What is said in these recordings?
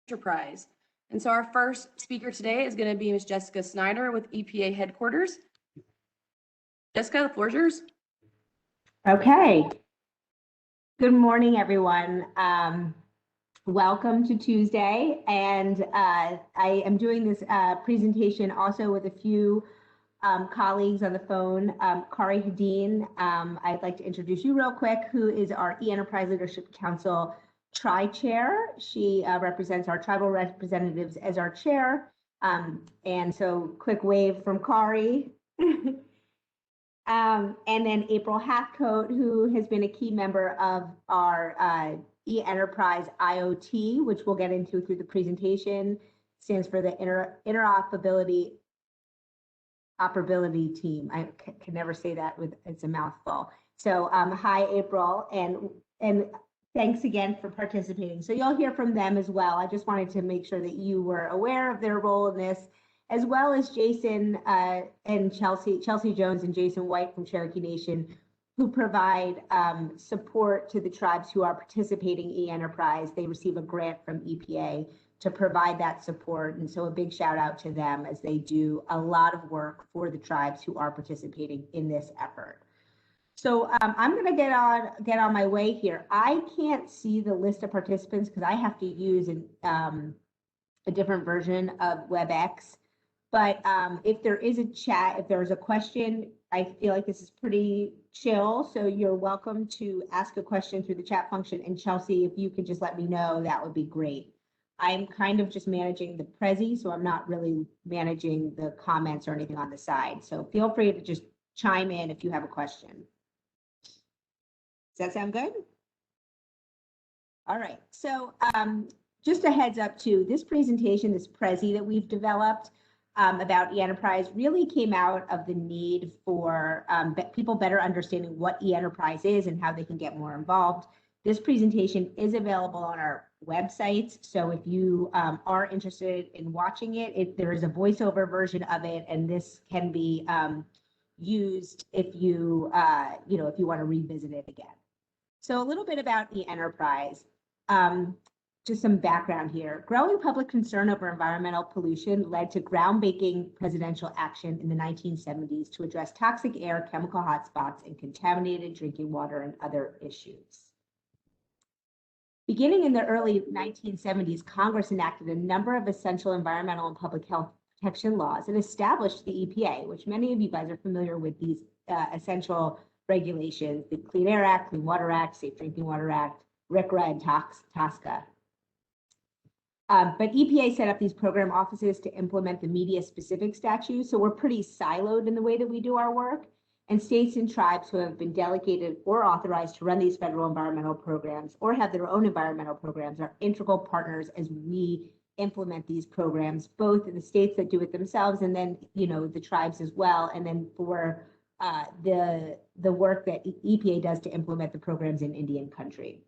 Enterprise. And so our first speaker today is going to be Ms. Jessica Snyder with EPA headquarters. Jessica, the floor is yours. Okay. Good morning, everyone. Welcome to Tuesday. And I am doing this presentation also with a few colleagues on the phone. Kari Hadeen, I'd like to introduce you real quick, who is our E-Enterprise Leadership Council Tri-Chair. She represents our tribal representatives as our chair. And so quick wave from Kari. And then April Hathcote, who has been a key member of our E-Enterprise IoT, which we'll get into through the presentation, stands for the Interoperability Team. I can never say that it's a mouthful. So hi, April, and thanks again for participating. So you'll hear from them as well. I just wanted to make sure that you were aware of their role in this, as well as Jason and Chelsea Jones and Jason White from Cherokee Nation, who provide support to the tribes who are participating in E-Enterprise. They receive a grant from EPA to provide that support. And so a big shout out to them as they do a lot of work for the tribes who are participating in this effort. So I'm going to get on my way here. I can't see the list of participants because I have to use a different version of WebEx. But if there is a chat, if there's a question, I feel like this is pretty chill. So you're welcome to ask a question through the chat function. And Chelsea, if you could just let me know, that would be great. I'm kind of just managing the Prezi, so I'm not really managing the comments or anything on the side. So feel free to just chime in if you have a question. Does that sound good? All right, so just a heads up too, this presentation, this Prezi that we've developed about E-Enterprise really came out of the need for people better understanding what E-Enterprise is and how they can get more involved. This presentation is available on our websites, so if you are interested in watching it, there is a voiceover version of it, and this can be used if you if you want to revisit it again. So a little bit about E-Enterprise. Just some background here. Growing public concern over environmental pollution led to groundbreaking presidential action in the 1970s to address toxic air, chemical hotspots, and contaminated drinking water and other issues. Beginning in the early 1970s, Congress enacted a number of essential environmental and public health protection laws and established the EPA, which many of you guys are familiar with these essential regulations, the Clean Air Act, Clean Water Act, Safe Drinking Water Act, RCRA, and TSCA. But EPA set up these program offices to implement the media-specific statutes, so we're pretty siloed in the way that we do our work. And states and tribes who have been delegated or authorized to run these federal environmental programs or have their own environmental programs are integral partners as we implement these programs, both in the states that do it themselves and then, the tribes as well, and then for the work that EPA does to implement the programs in Indian country.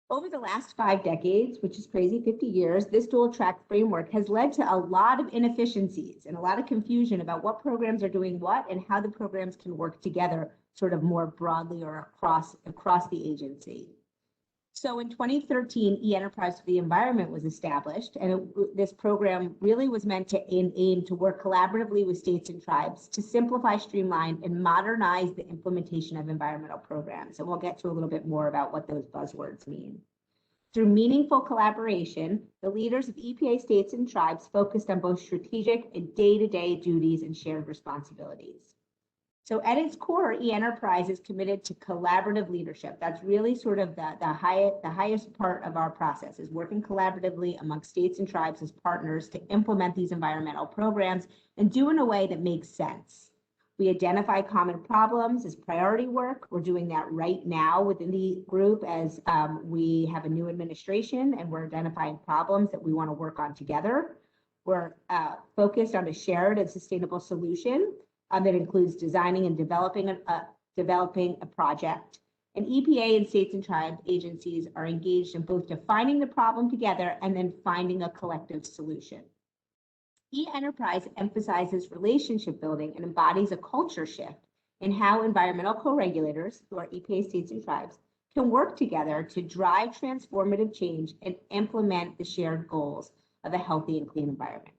Over the last 5 decades, which is crazy, 50 years, this dual track framework has led to a lot of inefficiencies and a lot of confusion about what programs are doing what and how the programs can work together sort of more broadly or across the agency. So in 2013, E-Enterprise for the Environment was established, and this program really was meant to aim to work collaboratively with states and tribes to simplify, streamline, and modernize the implementation of environmental programs. And we'll get to a little bit more about what those buzzwords mean. Through meaningful collaboration, the leaders of EPA states and tribes focused on both strategic and day-to-day duties and shared responsibilities. So at its core, E-Enterprise is committed to collaborative leadership. That's really sort of the highest part of our process, is working collaboratively among states and tribes as partners to implement these environmental programs and do in a way that makes sense. We identify common problems as priority work. We're doing that right now within the group as we have a new administration and we're identifying problems that we want to work on together. We're focused on a shared and sustainable solution that includes designing and developing a project. And EPA and states and tribe agencies are engaged in both defining the problem together and then finding a collective solution. E-Enterprise emphasizes relationship building and embodies a culture shift in how environmental co-regulators, who are EPA states and tribes, can work together to drive transformative change and implement the shared goals of a healthy and clean environment.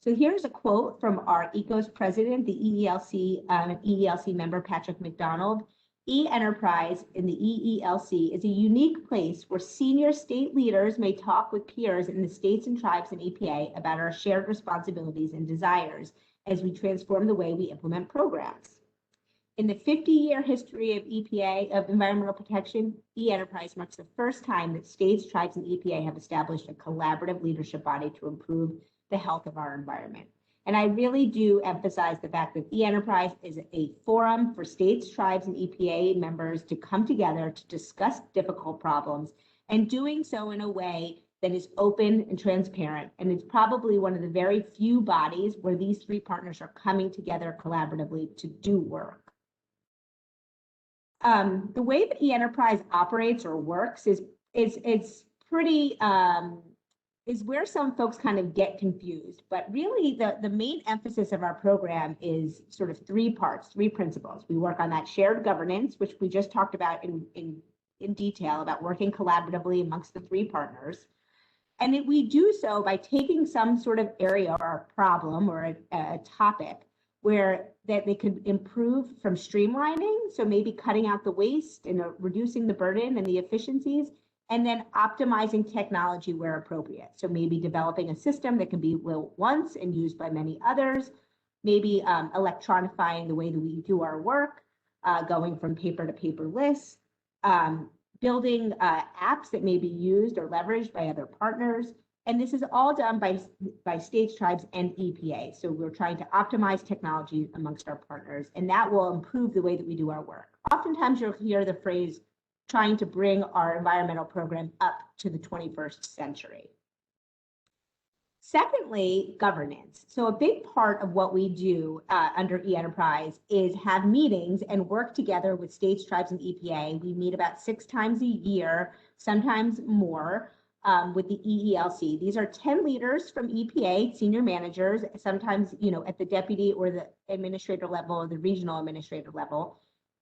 So here's a quote from our ECOS president, the EELC member, Patrick McDonald. E-Enterprise in the EELC is a unique place where senior state leaders may talk with peers in the states and tribes and EPA about our shared responsibilities and desires as we transform the way we implement programs. In the 50-year history of EPA, of environmental protection, E-Enterprise marks the first time that states, tribes, and EPA have established a collaborative leadership body to improve the health of our environment. And I really do emphasize the fact that E-Enterprise is a forum for states, tribes, and EPA members to come together to discuss difficult problems, and doing so in a way that is open and transparent. And it's probably one of the very few bodies where these three partners are coming together collaboratively to do work. The way that E-Enterprise operates or works is pretty is where some folks kind of get confused. But really, the main emphasis of our program is sort of three parts, three principles. We work on that shared governance, which we just talked about in detail, about working collaboratively amongst the three partners. And we do so by taking some sort of area or a problem or a topic where that they could improve from streamlining, so maybe cutting out the waste and reducing the burden and the efficiencies, and then optimizing technology where appropriate. So maybe developing a system that can be built once and used by many others, maybe electronifying the way that we do our work, going from paper to paperless, building apps that may be used or leveraged by other partners. And this is all done by states, tribes, and EPA. So we're trying to optimize technology amongst our partners, and that will improve the way that we do our work. Oftentimes you'll hear the phrase, trying to bring our environmental program up to the 21st century. Secondly, governance. So a big part of what we do under E-Enterprise is have meetings and work together with states, tribes, and EPA. We meet about 6 times a year, sometimes more, with the EELC. These are 10 leaders from EPA, senior managers, sometimes, at the deputy or the administrator level or the regional administrator level.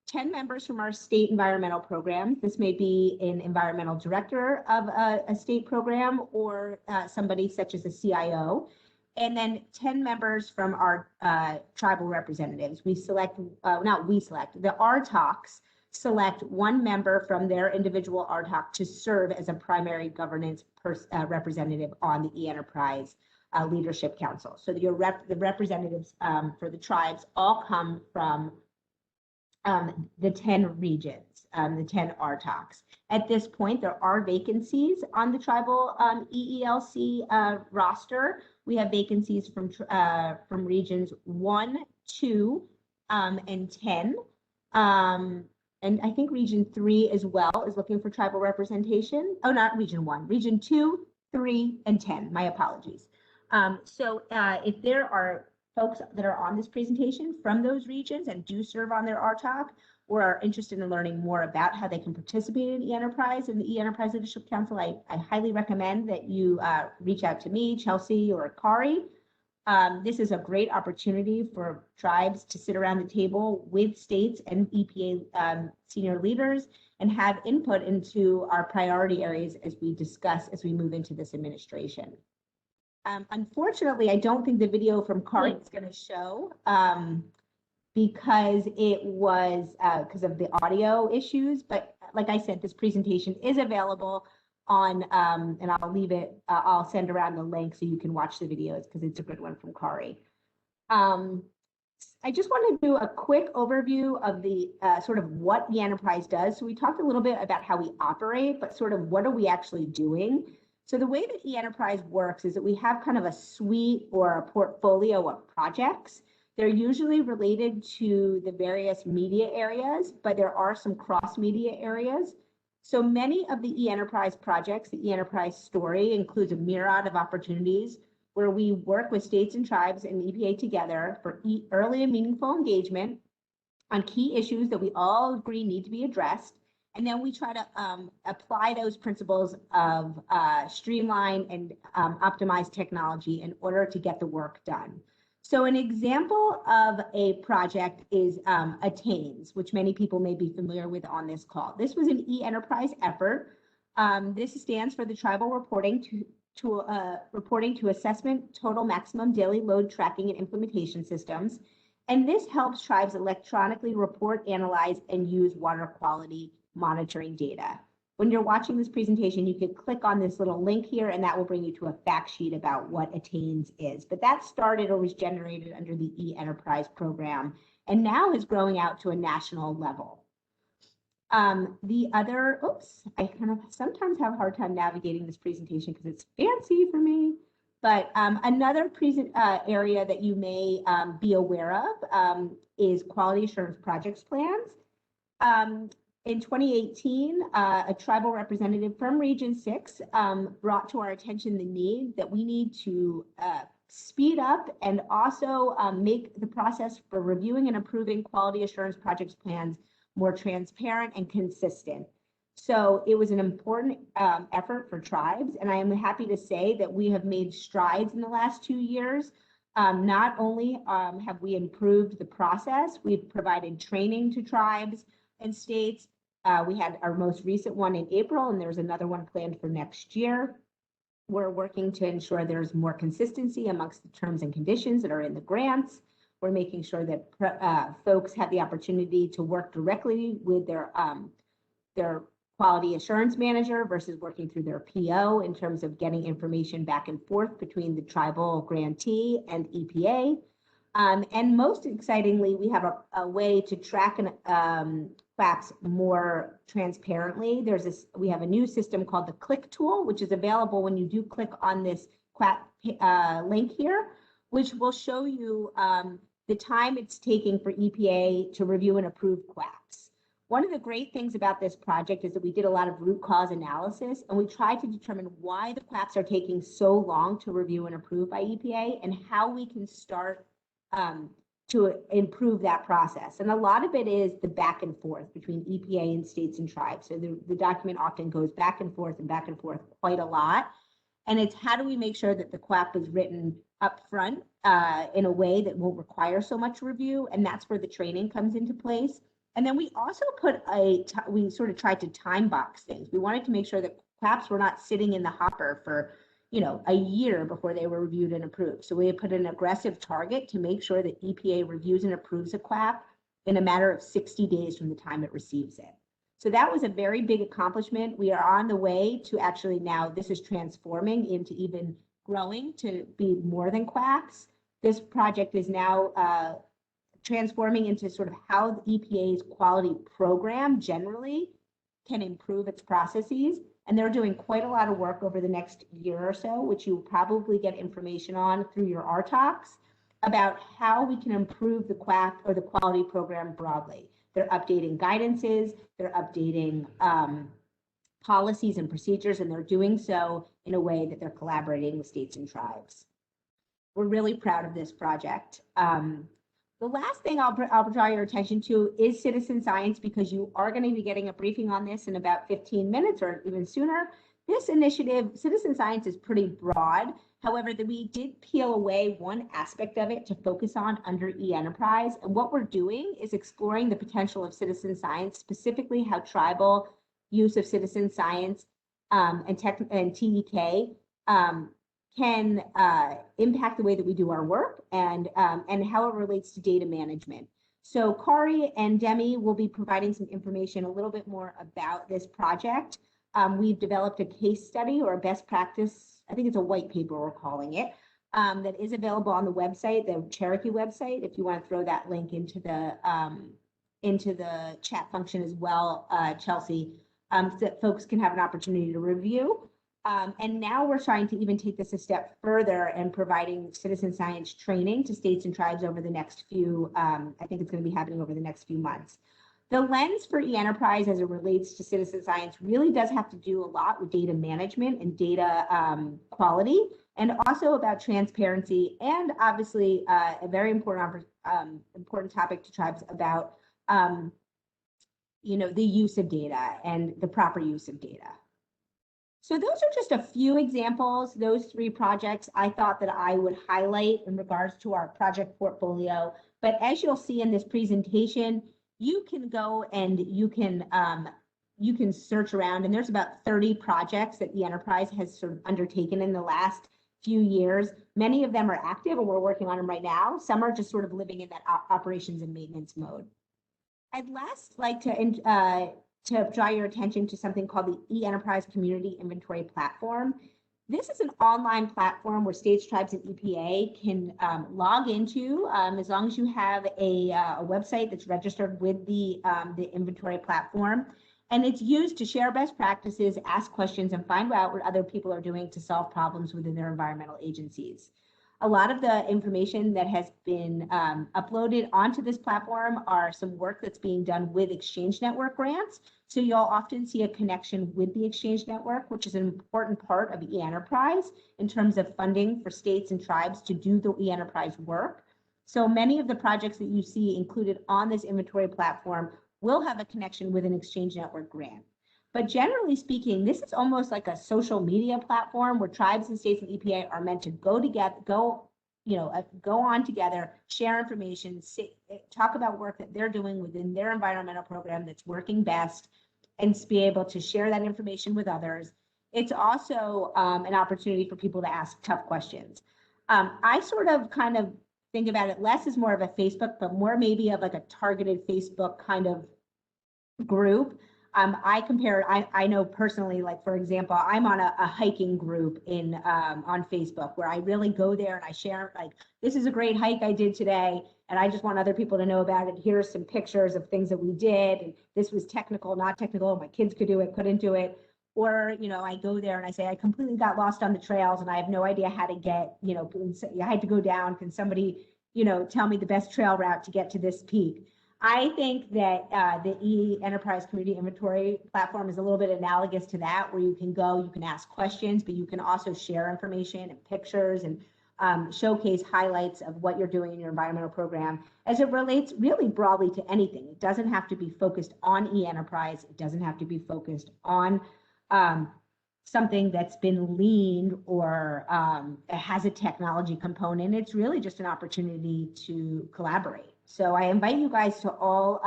10 members from our state environmental programs. This may be an environmental director of a state program or somebody such as a CIO. And then 10 members from our tribal representatives. We select, the RTOCs select one member from their individual RTOC to serve as a primary governance representative on the E-Enterprise Leadership Council. So the representatives for the tribes all come from the 10 regions, the 10 RTOCs. At this point, there are vacancies on the tribal EELC roster. We have vacancies from regions 1, 2, and 10. And I think region 3 as well is looking for tribal representation. Oh, not region 1, region 2, 3, and 10. My apologies. So if there are folks that are on this presentation from those regions and do serve on their RTOC or are interested in learning more about how they can participate in E-Enterprise and the E-Enterprise Leadership Council, I highly recommend that you reach out to me, Chelsea, or Kari. This is a great opportunity for tribes to sit around the table with states and EPA senior leaders and have input into our priority areas as we move into this administration. Unfortunately, I don't think the video from Kari is going to show because it was because of the audio issues. But like I said, this presentation is available on, and I'll leave it, I'll send around the link so you can watch the videos because it's a good one from Kari. I just want to do a quick overview of the sort of what E-Enterprise does. So we talked a little bit about how we operate, but sort of what are we actually doing? So the way that E-Enterprise works is that we have kind of a suite or a portfolio of projects. They're usually related to the various media areas, but there are some cross-media areas. So many of the E-Enterprise projects, the E-Enterprise story includes a myriad of opportunities where we work with states and tribes and EPA together for early and meaningful engagement on key issues that we all agree need to be addressed. And then we try to apply those principles of streamline and optimize technology in order to get the work done. So an example of a project is Attains, which many people may be familiar with on this call. This was an e-enterprise effort. This stands for the Tribal Reporting to Assessment Total Maximum Daily Load Tracking and Implementation Systems. And this helps tribes electronically report, analyze, and use water quality monitoring data. When you're watching this presentation, you can click on this little link here, and that will bring you to a fact sheet about what Attains is. But that started or was generated under the e-enterprise program, and now is growing out to a national level. I kind of sometimes have a hard time navigating this presentation because it's fancy for me. But another area that you may be aware of is quality assurance projects plans. In 2018, a tribal representative from Region 6 brought to our attention the need that we need to speed up and also make the process for reviewing and approving quality assurance projects plans more transparent and consistent. So it was an important effort for tribes, and I am happy to say that we have made strides in the last 2 years. Not only have we improved the process, we've provided training to tribes and states. We had our most recent one in April, and there's another one planned for next year. We're working to ensure there's more consistency amongst the terms and conditions that are in the grants. We're making sure that folks have the opportunity to work directly with their quality assurance manager versus working through their PO in terms of getting information back and forth between the tribal grantee and EPA. And most excitingly, we have a way to track QAPs more transparently. We have a new system called the Click tool, which is available when you do click on this QAP link here, which will show you the time it's taking for EPA to review and approve QAPs. One of the great things about this project is that we did a lot of root cause analysis, and we tried to determine why the QAPs are taking so long to review and approve by EPA and how we can start to improve that process. And a lot of it is the back and forth between EPA and states and tribes. So the document often goes back and forth quite a lot. And it's how do we make sure that the QAP is written up front in a way that won't require so much review. And that's where the training comes into place. And then we also we sort of tried to time box things. We wanted to make sure that QAPs were not sitting in the hopper for a year before they were reviewed and approved. So we put an aggressive target to make sure that EPA reviews and approves a QAP in a matter of 60 days from the time it receives it. So that was a very big accomplishment. We are on the way to actually now this is transforming into even growing to be more than QAPs. This project is now transforming into sort of how the EPA's quality program generally can improve its processes. And they're doing quite a lot of work over the next year or so, which you'll probably get information on through your RTOCs about how we can improve the QAP or the quality program broadly. They're updating guidances, they're updating policies and procedures, and they're doing so in a way that they're collaborating with states and tribes. We're really proud of this project. The last thing I'll draw your attention to is citizen science, because you are going to be getting a briefing on this in about 15 minutes or even sooner. This initiative, citizen science, is pretty broad. However, we did peel away one aspect of it to focus on under e-enterprise. And what we're doing is exploring the potential of citizen science, specifically how tribal use of citizen science and TEK can impact the way that we do our work and how it relates to data management. So Kari and Demi will be providing some information a little bit more about this project. We've developed a case study or a best practice, I think it's a white paper we're calling it, that is available on the website, the Cherokee website, if you want to throw that link into the chat function as well, Chelsea, so that folks can have an opportunity to review. And now we're trying to even take this a step further and providing citizen science training to states and tribes over the next few, I think it's going to be happening over the next few months. The lens for e-enterprise as it relates to citizen science really does have to do a lot with data management and data quality, and also about transparency, and obviously a very important topic to tribes about the use of data and the proper use of data. So those are just a few examples, those 3 projects I thought that I would highlight in regards to our project portfolio. But as you'll see in this presentation, you can go and you can search around, and there's about 30 projects that the enterprise has sort of undertaken in the last few years. Many of them are active and we're working on them right now. Some are just sort of living in that operations and maintenance mode. I'd last like to draw your attention to something called the e-Enterprise Community Inventory Platform. This is an online platform where states, tribes, and EPA can log into as long as you have a website that's registered with the inventory platform. And it's used to share best practices, ask questions, and find out what other people are doing to solve problems within their environmental agencies. A lot of the information that has been uploaded onto this platform are some work that's being done with Exchange Network grants. So you'll often see a connection with the Exchange Network, which is an important part of e-Enterprise in terms of funding for states and tribes to do the e-Enterprise work. So many of the projects that you see included on this inventory platform will have a connection with an Exchange Network grant. But generally speaking, this is almost like a social media platform where tribes and states and EPA are meant to go together, go on together, share information, talk about work that they're doing within their environmental program that's working best, and be able to share that information with others. It's also an opportunity for people to ask tough questions. I sort of kind of think about it less as more of a Facebook, but more maybe of like a targeted Facebook kind of group. I know personally, like, for example, I'm on a hiking group on Facebook where I really go there and I share, like, this is a great hike I did today, and I just want other people to know about it. Here's some pictures of things that we did, and this was technical, not technical, my kids could do it, couldn't do it. Or, I go there and I say, I completely got lost on the trails and I have no idea how to get, I had to go down. Can somebody, tell me the best trail route to get to this peak? I think that the e-Enterprise Community Inventory platform is a little bit analogous to that, where you can go, you can ask questions, but you can also share information and pictures and showcase highlights of what you're doing in your environmental program as it relates really broadly to anything. It doesn't have to be focused on e-Enterprise. It doesn't have to be focused on something that's been leaned or has a technology component. It's really just an opportunity to collaborate. So I invite you guys to all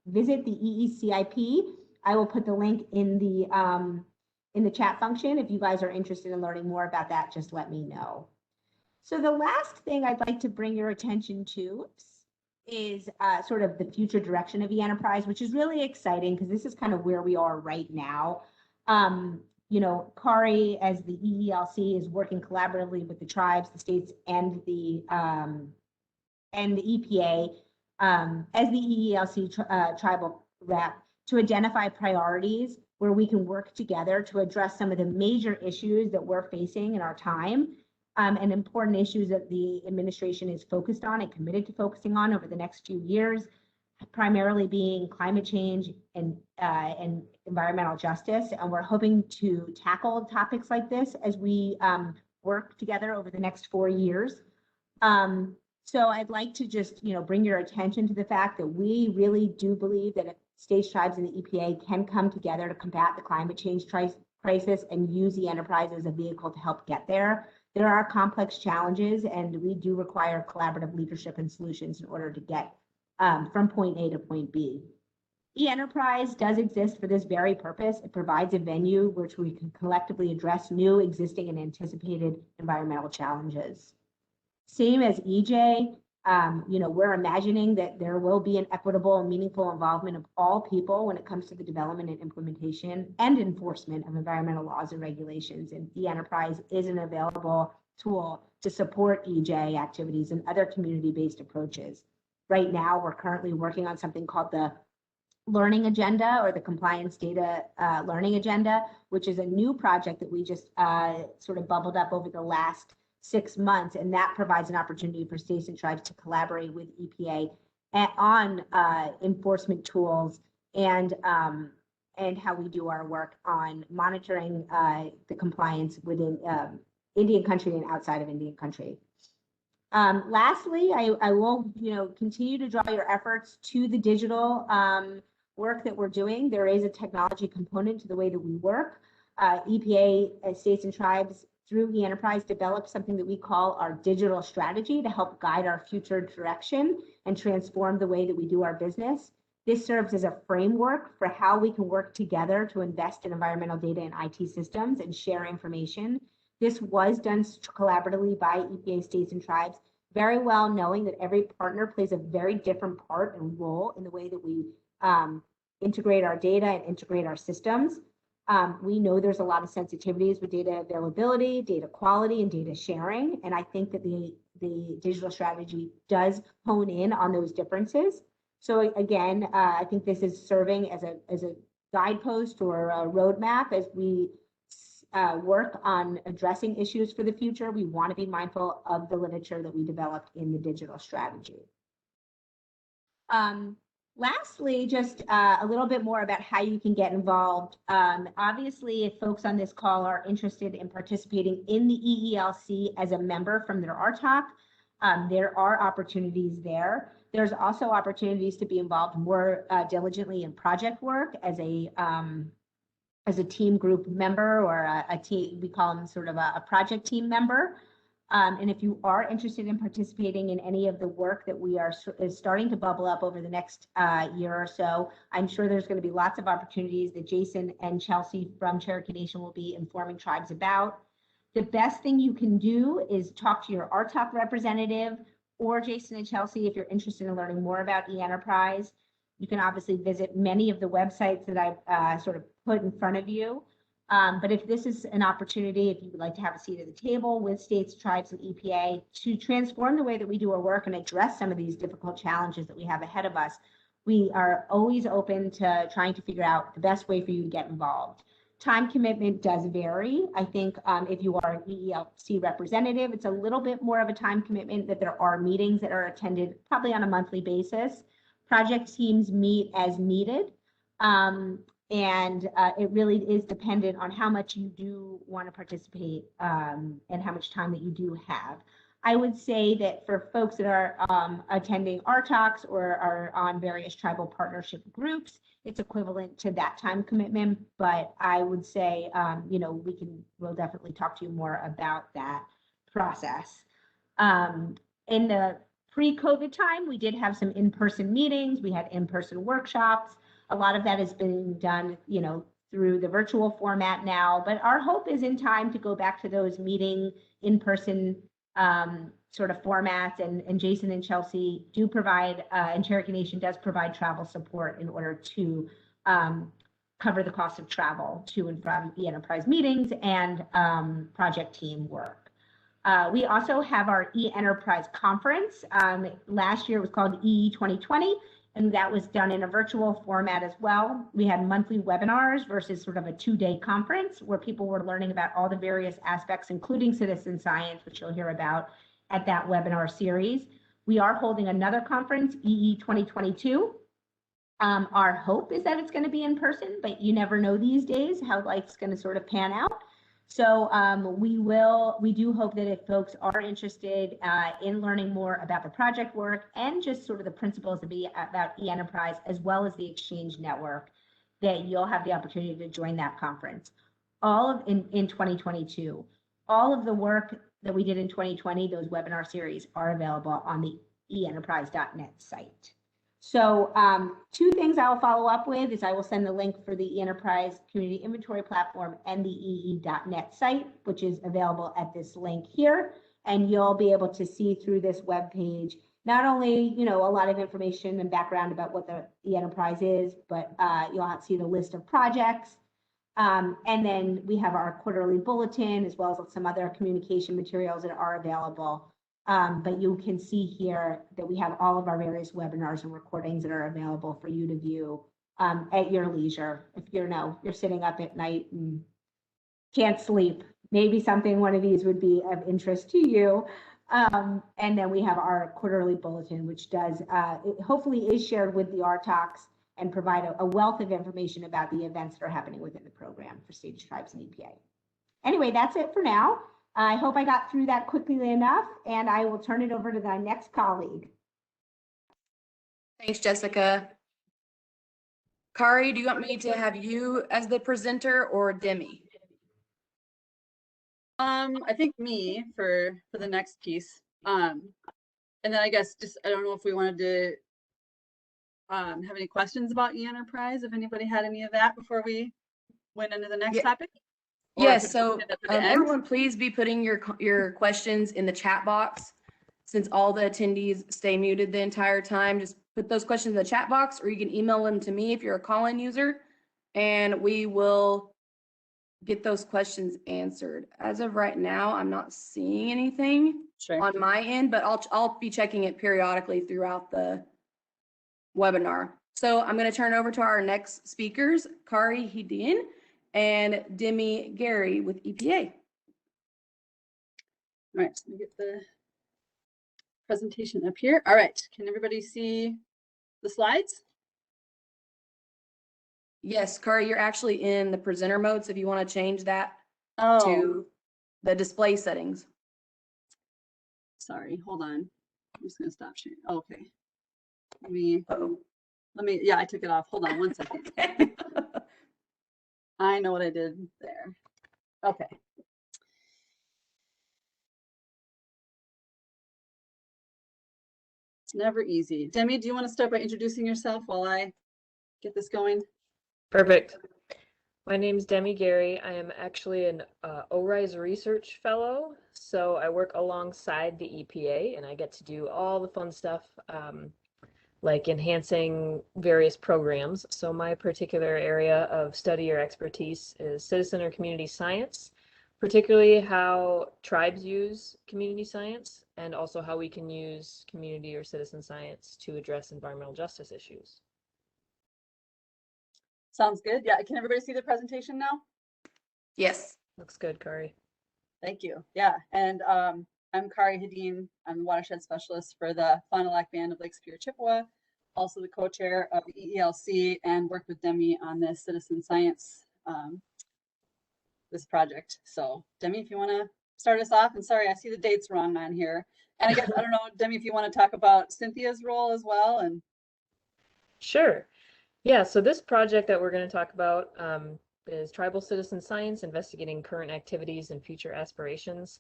visit the EECIP. I will put the link in the chat function. If you guys are interested in learning more about that, just let me know. So the last thing I'd like to bring your attention to is sort of the future direction of e-Enterprise, which is really exciting because this is kind of where we are right now. CARI, as the EELC, is working collaboratively with the tribes, the states, and the EPA as the EELC tribal rep to identify priorities where we can work together to address some of the major issues that we're facing in our time and important issues that the administration is focused on and committed to focusing on over the next few years, primarily being climate change and environmental justice. And we're hoping to tackle topics like this as we work together over the next 4 years. So I'd like to just, bring your attention to the fact that we really do believe that states, tribes, and the EPA can come together to combat the climate change crisis and use the enterprise as a vehicle to help get there. There are complex challenges, and we do require collaborative leadership and solutions in order to get from point A to point B. E-Enterprise does exist for this very purpose. It provides a venue which we can collectively address new, existing, and anticipated environmental challenges. Same as EJ, we're imagining that there will be an equitable and meaningful involvement of all people when it comes to the development and implementation and enforcement of environmental laws and regulations. And e-Enterprise is an available tool to support EJ activities and other community-based approaches. Right now, we're currently working on something called the Learning Agenda, or the Compliance Data Learning Agenda, which is a new project that we just sort of bubbled up over the last 6 months, and that provides an opportunity for states and tribes to collaborate with EPA on enforcement tools and how we do our work on monitoring the compliance within Indian country and outside of Indian country. Lastly, I will continue to draw your efforts to the digital work that we're doing. There is a technology component to the way that we work. EPA, states and tribes through eEnterprise developed something that we call our digital strategy to help guide our future direction and transform the way that we do our business. This serves as a framework for how we can work together to invest in environmental data and IT systems and share information. This was done collaboratively by EPA, states, and tribes, very well knowing that every partner plays a very different part and role in the way that we integrate our data and integrate our systems. We know there's a lot of sensitivities with data availability, data quality, and data sharing. And I think that the digital strategy does hone in on those differences. So again, I think this is serving as a guidepost or a roadmap as we work on addressing issues for the future. We want to be mindful of the literature that we developed in the digital strategy. Lastly, just a little bit more about how you can get involved. Obviously, if folks on this call are interested in participating in the EELC as a member from their RTOC, there are opportunities there. There's also opportunities to be involved more diligently in project work as a team group member or a team, we call them sort of a project team member. And if you are interested in participating in any of the work that we are is starting to bubble up over the next year or so, I'm sure there's going to be lots of opportunities that Jason and Chelsea from Cherokee Nation will be informing tribes about. The best thing you can do is talk to your RTOC representative or Jason and Chelsea if you're interested in learning more about eEnterprise. You can obviously visit many of the websites that I've sort of put in front of you. But if this is an opportunity, if you would like to have a seat at the table with states, tribes, and EPA to transform the way that we do our work and address some of these difficult challenges that we have ahead of us, we are always open to trying to figure out the best way for you to get involved. Time commitment does vary. I think if you are an EELC representative, it's a little bit more of a time commitment that there are meetings that are attended probably on a monthly basis. Project teams meet as needed. And it really is dependent on how much you do want to participate and how much time that you do have. I would say that for folks that are attending RTOCs or are on various tribal partnership groups, it's equivalent to that time commitment. But I would say, you know, we'll definitely talk to you more about that process. In the pre-COVID time, we did have some in-person meetings. We had in-person workshops. A lot of that has been done, you know, through the virtual format now, but our hope is in time to go back to those meeting in-person sort of formats, and Jason and Chelsea do provide, and Cherokee Nation does provide travel support in order to cover the cost of travel to and from eEnterprise meetings and project team work. We also have our eEnterprise conference. Last year it was called EE 2020. And that was done in a virtual format as well. We had monthly webinars versus sort of a 2-day conference where people were learning about all the various aspects, including citizen science, which you'll hear about at that webinar series. We are holding another conference, EE 2022. Our hope is that it's going to be in person, but you never know these days how life's going to sort of pan out. So we do hope that if folks are interested in learning more about the project work and just sort of the principles about eEnterprise, as well as the Exchange Network, that you'll have the opportunity to join that conference. In 2022, all of the work that we did in 2020, those webinar series are available on the eEnterprise.net site. So 2 things I will follow up with is I will send the link for the eEnterprise Community Inventory Platform and the EE.net site, which is available at this link here. And you'll be able to see through this web page, not only, you know, a lot of information and background about what the eEnterprise is, but you'll have to see the list of projects. And then we have our quarterly bulletin, as well as some other communication materials that are available. But you can see here that we have all of our various webinars and recordings that are available for you to view at your leisure. If you're sitting up at night and can't sleep, maybe one of these would be of interest to you. And then we have our quarterly bulletin, which does hopefully is shared with the RTOCs and provide a wealth of information about the events that are happening within the program for states, tribes, and EPA. Anyway, that's it for now. I hope I got through that quickly enough, and I will turn it over to the next colleague. Thanks, Jessica. Kari, do you want me to have you as the presenter or Demi? I think me for the next piece. And then I guess just I don't know if we wanted to have any questions about e-enterprise, if anybody had any of that before we went into the next topic. Or Yes, if we so did it at the end. everyone, please be putting your questions in the chat box. Since all the attendees stay muted the entire time, just put those questions in the chat box, or you can email them to me if you're a call-in user, and we will get those questions answered. As of right now, I'm not seeing anything Sure. on my end, but I'll be checking it periodically throughout the webinar. So I'm going to turn it over to our next speakers, Kari Hedin and Demi Gary with EPA. All right, so let me get the presentation up here. All right, can everybody see the slides? Yes, Kari, you're actually in the presenter mode, so if you want to change that to the display settings. Sorry, hold on. I'm just gonna stop sharing. Okay. Let me, Uh-oh. yeah, I took it off. Hold on one second. I know what I did there. Okay. It's never easy. Demi, do you want to start by introducing yourself while I get this going? Perfect. My name is Demi Gary. I am actually an ORISE research fellow, so I work alongside the EPA, and I get to do all the fun stuff like enhancing various programs. So my particular area of study or expertise is citizen or community science, particularly how tribes use community science, and also how we can use community or citizen science to address environmental justice issues. Sounds good. Yeah, can everybody see the presentation now? Yes. Looks good, Kari. Thank you. Yeah, and I'm Kari Hedin. I'm the watershed specialist for the Fond du Lac Band of Lake Superior Chippewa, also the co-chair of the EELC, and worked with Demi on this citizen science, this project. So Demi, if you want to start us off, and sorry, I see the dates wrong on here. And I guess, I don't know, Demi, if you want to talk about Cynthia's role as well. And Sure. Yeah, so this project that we're going to talk about is Tribal Citizen Science, investigating current activities and future aspirations.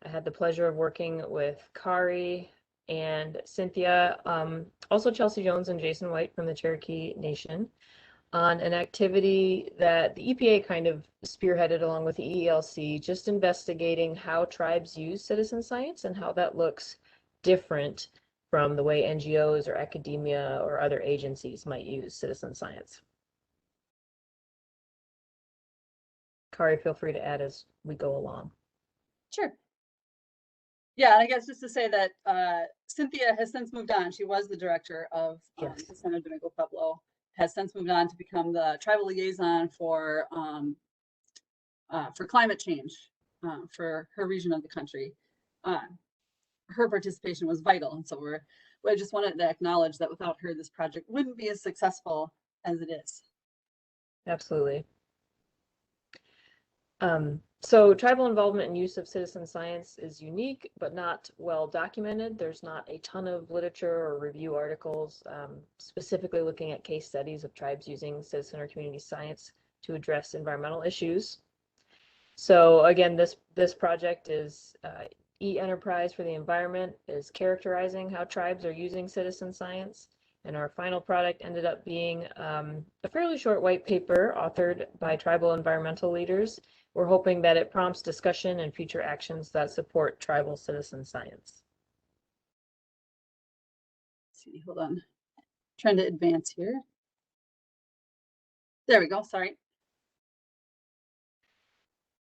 I had the pleasure of working with Kari and Cynthia, also Chelsea Jones and Jason White from the Cherokee Nation, on an activity that the EPA kind of spearheaded along with the EELC, just investigating how tribes use citizen science and how that looks different from the way NGOs or academia or other agencies might use citizen science. Kari, feel free to add as we go along. sure. Yeah, and I guess just to say that Cynthia has since moved on. She was the director of Yes. the San Domingo Pueblo, has since moved on to become the tribal liaison for climate change for her region of the country. Her participation was vital, and so we just wanted to acknowledge that without her, this project wouldn't be as successful as it is. Absolutely. So tribal involvement and use of citizen science is unique, but not well documented. There's not a ton of literature or review articles specifically looking at case studies of tribes using citizen or community science to address environmental issues. So again, this project is e-enterprise for the environment, is characterizing how tribes are using citizen science. And our final product ended up being a fairly short white paper authored by tribal environmental leaders. We're hoping that it prompts discussion and future actions that support tribal citizen science. Let's see, hold on. Trying to advance here. There we go, sorry.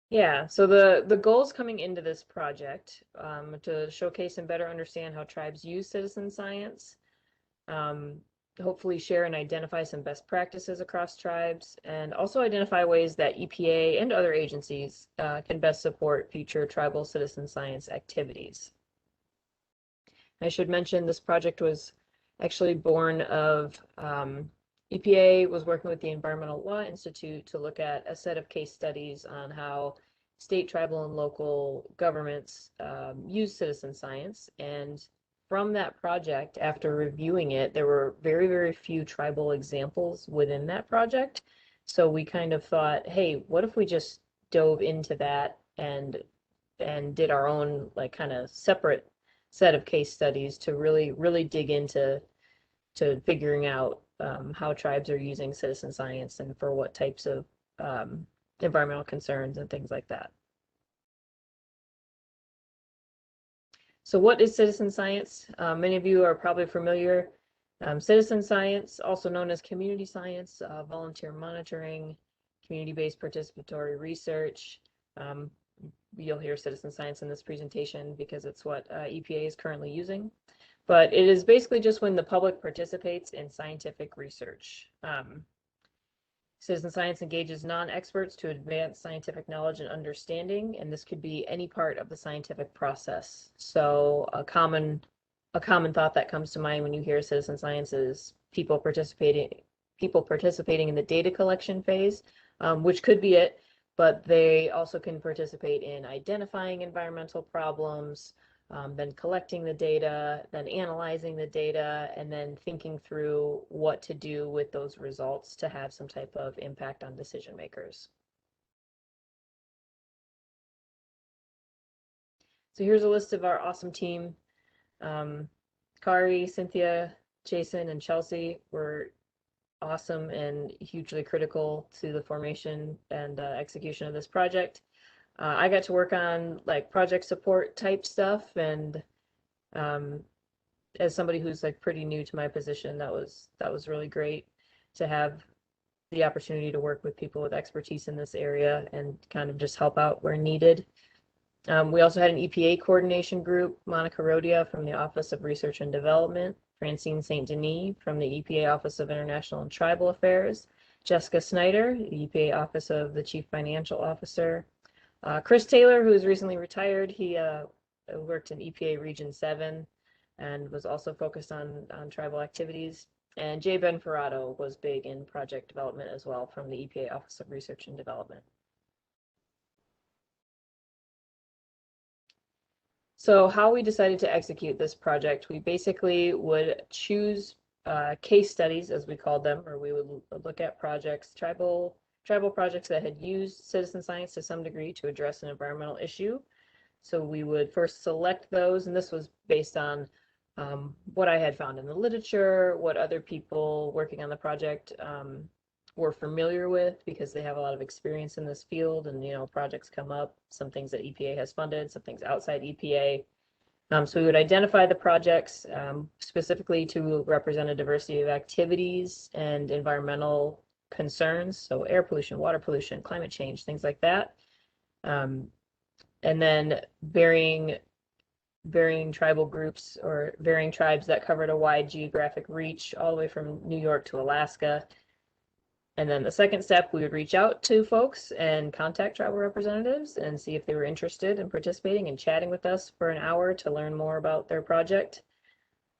Yeah, so the goals coming into this project to showcase and better understand how tribes use citizen science, hopefully share and identify some best practices across tribes, and also identify ways that EPA and other agencies can best support future tribal citizen science activities. I should mention this project was actually born of EPA was working with the Environmental Law Institute to look at a set of case studies on how state, tribal, and local governments use citizen science. And from that project, after reviewing it, there were very, very few tribal examples within that project. So we kind of thought, hey, what if we just dove into that and and did our own like kind of separate set of case studies to really dig into figuring out how tribes are using citizen science and for what types of environmental concerns and things like that. So what is citizen science? Many of you are probably familiar. Citizen science, also known as community science, volunteer monitoring, community-based participatory research. You'll hear citizen science in this presentation because it's what EPA is currently using. But it is basically just when the public participates in scientific research. Citizen science engages non-experts to advance scientific knowledge and understanding, and this could be any part of the scientific process. So a common thought that comes to mind when you hear citizen science is people participating in the data collection phase, which could be it, but they also can participate in identifying environmental problems, then collecting the data, then analyzing the data, and then thinking through what to do with those results to have some type of impact on decision makers. So here's a list of our awesome team. Kari, Cynthia, Jason, and Chelsea were awesome and hugely critical to the formation and execution of this project. I got to work on like project support type stuff, and as somebody who's like pretty new to my position, that was really great to have the opportunity to work with people with expertise in this area and kind of just help out where needed. We also had an EPA coordination group, Monica Rodia from the Office of Research and Development, Francine St. Denis from the EPA Office of International and Tribal Affairs, Jessica Snyder, the EPA Office of the Chief Financial Officer, Chris Taylor, who is recently retired. He worked in EPA Region 7 and was also focused on tribal activities. And Jay Benferrato was big in project development as well from the EPA Office of Research and Development. So how we decided to execute this project, we basically would choose case studies, as we called them, or we would look at projects, tribal projects that had used citizen science to some degree to address an environmental issue. So we would first select those, and this was based on what I had found in the literature, what other people working on the project were familiar with, because they have a lot of experience in this field, and projects come up, some things that EPA has funded, some things outside EPA. So we would identify the projects specifically to represent a diversity of activities and environmental concerns, so air pollution, water pollution, climate change, things like that. And then varying tribal groups or varying tribes that covered a wide geographic reach all the way from New York to Alaska. And then the second step, we would reach out to folks and contact tribal representatives and see if they were interested in participating and chatting with us for an hour to learn more about their project.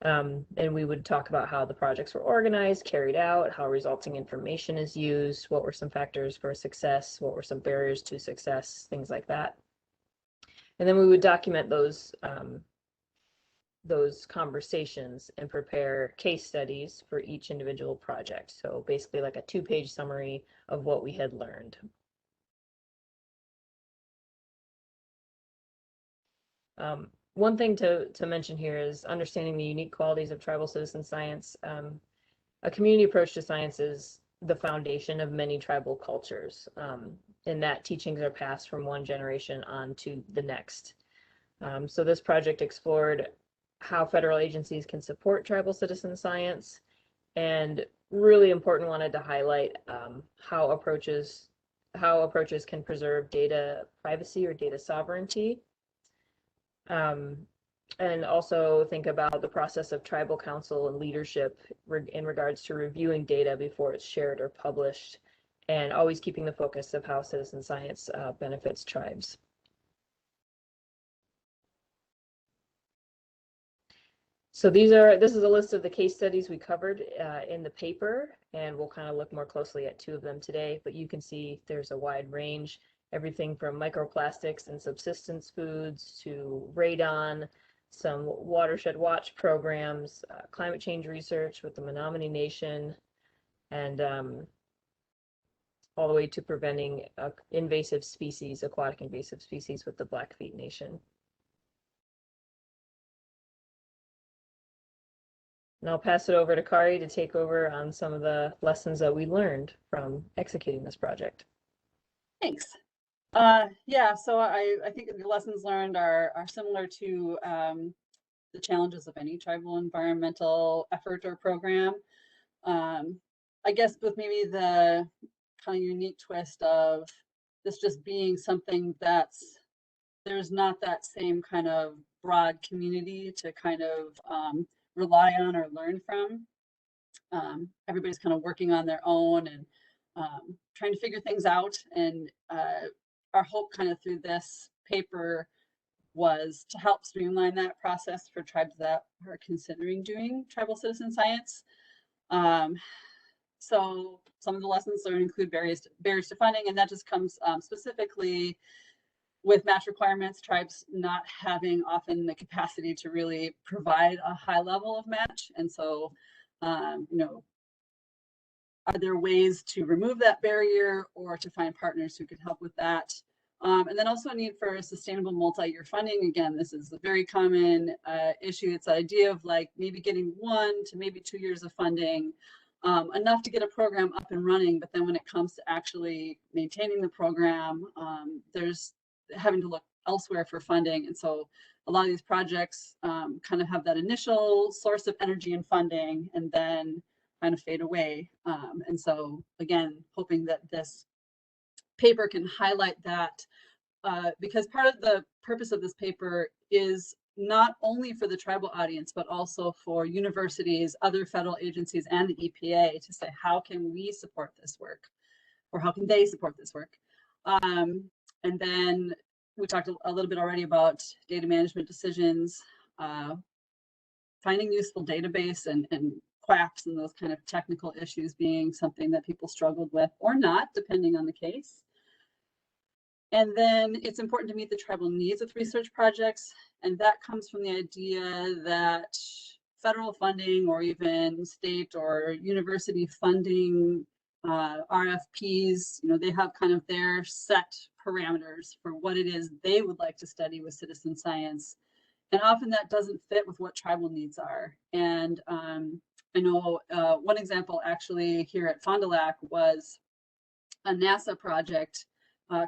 And we would talk about how the projects were organized, carried out, how resulting information is used, what were some factors for success, what were some barriers to success, things like that. And then we would document those conversations and prepare case studies for each individual project. So basically like a 2-page summary of what we had learned. One thing to mention here is understanding the unique qualities of tribal citizen science. A community approach to science is the foundation of many tribal cultures, in that teachings are passed from one generation on to the next. So this project explored how federal agencies can support tribal citizen science, and really important, wanted to highlight how approaches can preserve data privacy or data sovereignty. And also think about the process of tribal council and leadership in regards to reviewing data before it's shared or published, and always keeping the focus of how citizen science benefits tribes. So this is a list of the case studies we covered in the paper, and we'll kind of look more closely at 2 of them today, but you can see there's a wide range, everything from microplastics and subsistence foods to radon, some watershed watch programs, climate change research with the Menominee Nation, and all the way to preventing invasive species, aquatic invasive species with the Blackfeet Nation. And I'll pass it over to Kari to take over on some of the lessons that we learned from executing this project. Thanks. Yeah, so I think the lessons learned are similar to the challenges of any tribal environmental effort or program. I guess with maybe the kind of unique twist of this just being something that's, there's not that same kind of broad community to kind of rely on or learn from. Everybody's kind of working on their own and trying to figure things out. And our hope kind of through this paper was to help streamline that process for tribes that are considering doing tribal citizen science. So some of the lessons learned include barriers to funding, and that just comes specifically with match requirements, tribes not having often the capacity to really provide a high level of match. And so, you know, are there ways to remove that barrier or to find partners who could help with that? And then also a need for sustainable multi-year funding. Again, this is a very common issue. It's the idea of like maybe getting 1 to maybe 2 years of funding, enough to get a program up and running. But then when it comes to actually maintaining the program, there's having to look elsewhere for funding. And so a lot of these projects kind of have that initial source of energy and funding and then kind of fade away. And so again, hoping that this paper can highlight that because part of the purpose of this paper is not only for the tribal audience, but also for universities, other federal agencies, and the EPA to say, how can we support this work? Or how can they support this work? And then we talked a little bit already about data management decisions, finding useful database and QAPs and those kind of technical issues being something that people struggled with or not, depending on the case. And then it's important to meet the tribal needs with research projects. And that comes from the idea that federal funding or even state or university funding RFPs, you know, they have kind of their set parameters for what it is they would like to study with citizen science. And often that doesn't fit with what tribal needs are. And I know one example actually here at Fond du Lac was a NASA project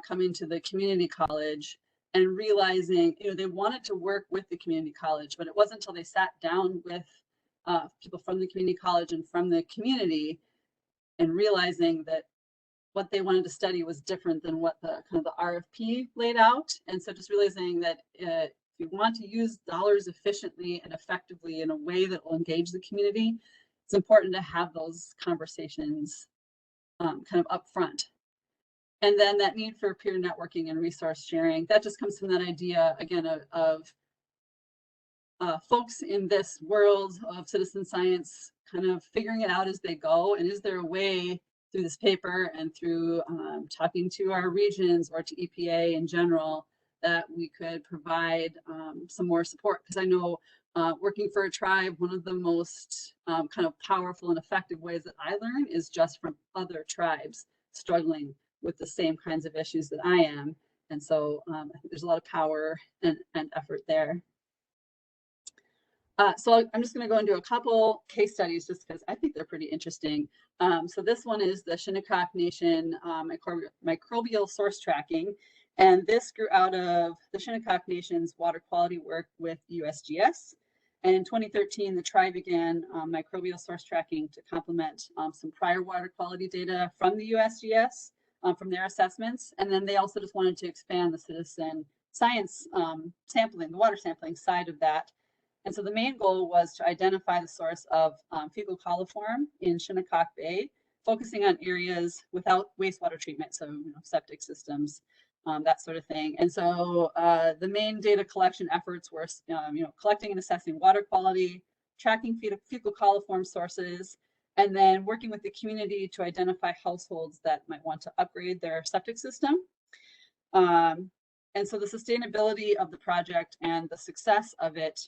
coming to the community college and realizing, you know, they wanted to work with the community college, but it wasn't until they sat down with people from the community college and from the community and realizing that what they wanted to study was different than what the kind of the RFP laid out. And so just realizing that if you want to use dollars efficiently and effectively in a way that will engage the community, it's important to have those conversations kind of upfront. And then that need for peer networking and resource sharing, that just comes from that idea, again, of folks in this world of citizen science kind of figuring it out as they go. And is there a way through this paper and through talking to our regions or to EPA in general that we could provide some more support? Because I know working for a tribe, one of the most kind of powerful and effective ways that I learn is just from other tribes struggling with the same kinds of issues that I am. And so I think there's a lot of power and effort there. So I'm just going to go into a couple case studies just because I think they're pretty interesting. So this one is the Shinnecock Nation microbial source tracking. And this grew out of the Shinnecock Nation's water quality work with USGS. And in 2013, the tribe began microbial source tracking to complement some prior water quality data from the USGS, from their assessments. And then they also just wanted to expand the citizen science sampling, the water sampling side of that. And so the main goal was to identify the source of fecal coliform in Shinnecock Bay, focusing on areas without wastewater treatment, so septic systems, that sort of thing. And so the main data collection efforts were, collecting and assessing water quality, tracking fecal coliform sources, and then working with the community to identify households that might want to upgrade their septic system. And so the sustainability of the project and the success of it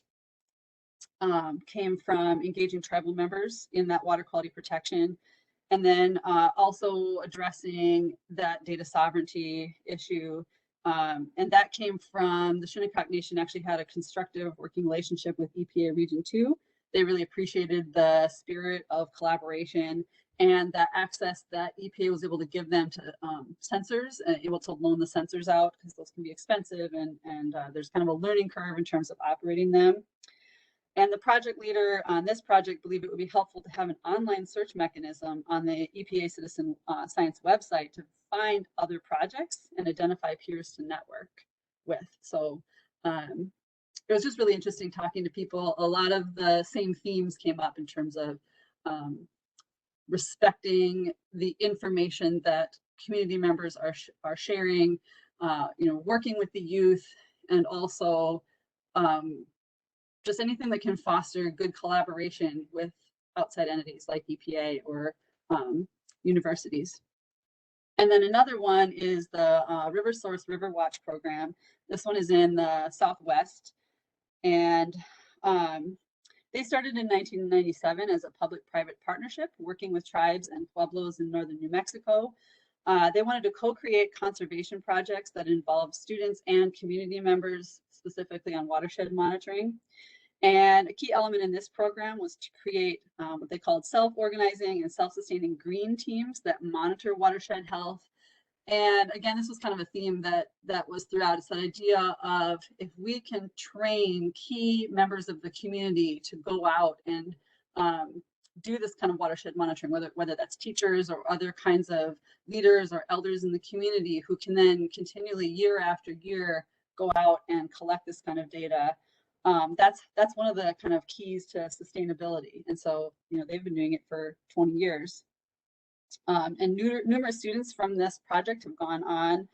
came from engaging tribal members in that water quality protection And then also addressing that data sovereignty issue. And that came from the Shinnecock Nation actually had a constructive working relationship with EPA Region 2. They really appreciated the spirit of collaboration and that access that EPA was able to give them to sensors and able to loan the sensors out because those can be expensive and there's kind of a learning curve in terms of operating them. And the project leader on this project believed it would be helpful to have an online search mechanism on the EPA Citizen Science website to find other projects and identify peers to network with. So it was just really interesting talking to people. A lot of the same themes came up in terms of respecting the information that community members are sharing, working with the youth, and also just anything that can foster good collaboration with outside entities like EPA or universities. And then another one is the River Source River Watch program. This one is in the Southwest. And they started in 1997 as a public-private partnership, working with tribes and pueblos in northern New Mexico. They wanted to co-create conservation projects that involved students and community members, specifically on watershed monitoring. And a key element in this program was to create what they called self-organizing and self-sustaining green teams that monitor watershed health. And again, this was kind of a theme that was throughout. It's that idea of if we can train key members of the community to go out and do this kind of watershed monitoring, whether that's teachers or other kinds of leaders or elders in the community who can then continually year after year go out and collect this kind of data. That's one of the kind of keys to sustainability. And so, they've been doing it for 20 years. And numerous students from this project have gone on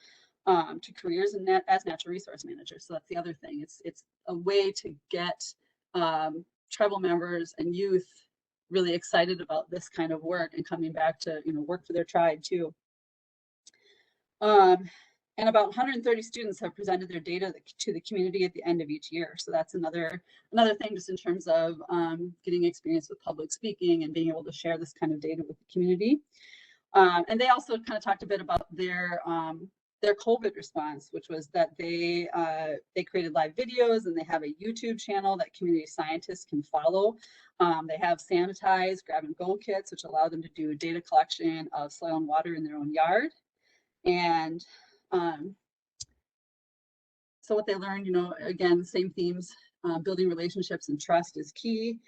to careers as natural resource managers. So that's the other thing. It's a way to get tribal members and youth really excited about this kind of work and coming back to work for their tribe too. And about 130 students have presented their data to the community at the end of each year. So that's another thing just in terms of getting experience with public speaking and being able to share this kind of data with the community. And they also kind of talked a bit about their COVID response, which was that they created live videos and they have a YouTube channel that community scientists can follow. They have sanitized grab and go kits, which allow them to do data collection of soil and water in their own yard. And so what they learned, again, same themes, building relationships and trust is key.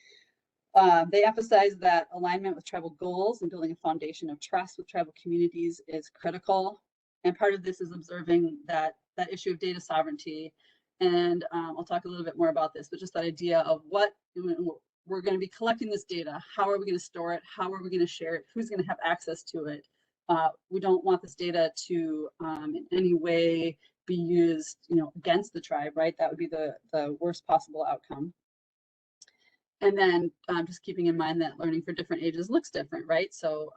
They emphasize that alignment with tribal goals and building a foundation of trust with tribal communities is critical. And part of this is observing that issue of data sovereignty. And I'll talk a little bit more about this, but just that idea of what we're going to be collecting this data. How are we going to store it? How are we going to share it? Who's going to have access to it? We don't want this data to in any way be used, against the tribe, right? That would be the worst possible outcome. And then just keeping in mind that learning for different ages looks different, right? So,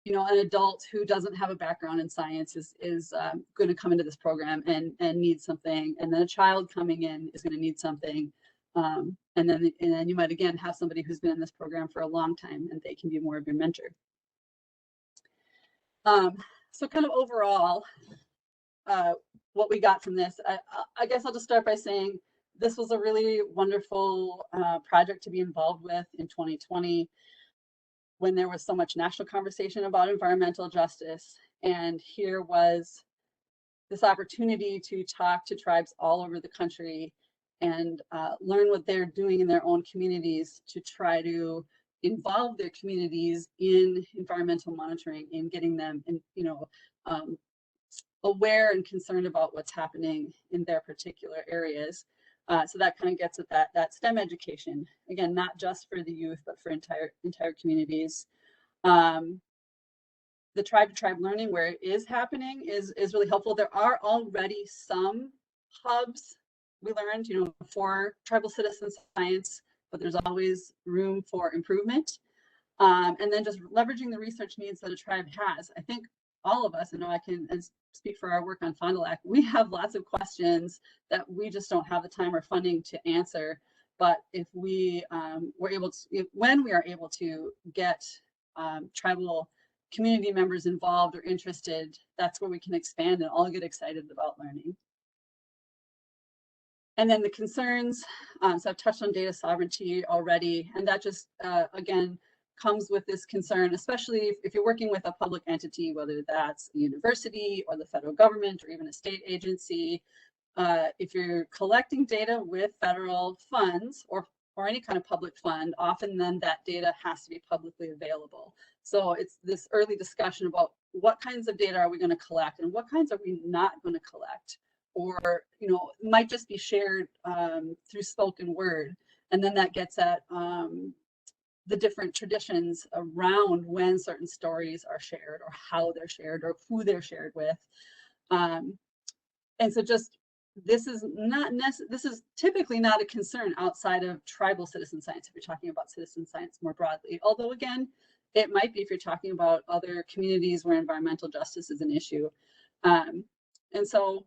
an adult who doesn't have a background in science is going to come into this program and need something, and then a child coming in is going to need something, and then you might again have somebody who's been in this program for a long time, and they can be more of your mentor. So kind of overall, what we got from this, I guess I'll just start by saying this was a really wonderful project to be involved with in 2020 when there was so much national conversation about environmental justice. And here was this opportunity to talk to tribes all over the country and learn what they're doing in their own communities to try to involve their communities in environmental monitoring and getting them aware and concerned about what's happening in their particular areas. So that kind of gets at that STEM education, again, not just for the youth, but for entire communities. The tribe-to-tribe learning where it is happening is really helpful. There are already some hubs, we learned, for tribal citizen science, but there's always room for improvement. And then just leveraging the research needs that a tribe has. I think all of us, I can speak for our work on Fond du Lac, we have lots of questions that we just don't have the time or funding to answer. But if we when we are able to get tribal community members involved or interested, that's where we can expand and all get excited about learning. And then the concerns, so I've touched on data sovereignty already, and that just, again, comes with this concern, especially if you're working with a public entity, whether that's a university or the federal government or even a state agency. If you're collecting data with federal funds or any kind of public fund, often then that data has to be publicly available. So it's this early discussion about what kinds of data are we going to collect and what kinds are we not going to collect, or it might just be shared through spoken word, and then that gets at the different traditions around when certain stories are shared or how they're shared or who they're shared with. And so just this is typically not a concern outside of tribal citizen science if you're talking about citizen science more broadly. Although again, it might be if you're talking about other communities where environmental justice is an issue. And so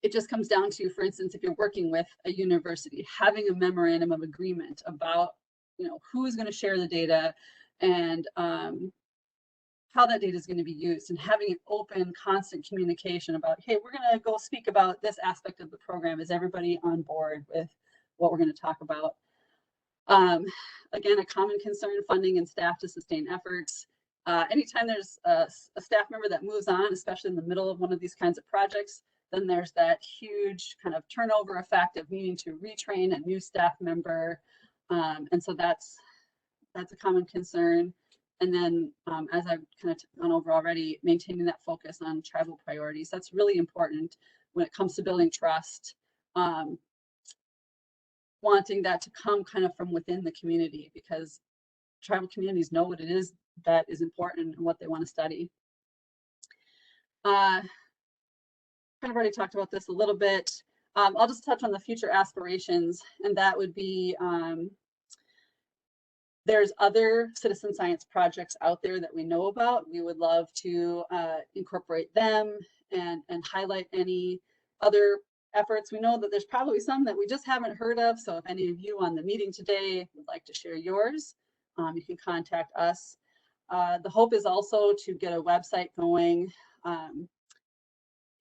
it just comes down to, for instance, if you're working with a university, having a memorandum of agreement about who's going to share the data and how that data is going to be used, and having an open, constant communication about, hey, we're going to go speak about this aspect of the program. Is everybody on board with what we're going to talk about? Again, a common concern, funding and staff to sustain efforts. Anytime there's a staff member that moves on, especially in the middle of one of these kinds of projects, then there's that huge kind of turnover effect of needing to retrain a new staff member. And so that's a common concern. And then as I've kind of gone over already, maintaining that focus on tribal priorities. That's really important when it comes to building trust, wanting that to come kind of from within the community, because tribal communities know what it is that is important and what they want to study. Kind of already talked about this a little bit. I'll just touch on the future aspirations, and that would be there's other citizen science projects out there that we know about. We would love to incorporate them and highlight any other efforts. We know that there's probably some that we just haven't heard of. So if any of you on the meeting today would like to share yours, you can contact us. The hope is also to get a website going.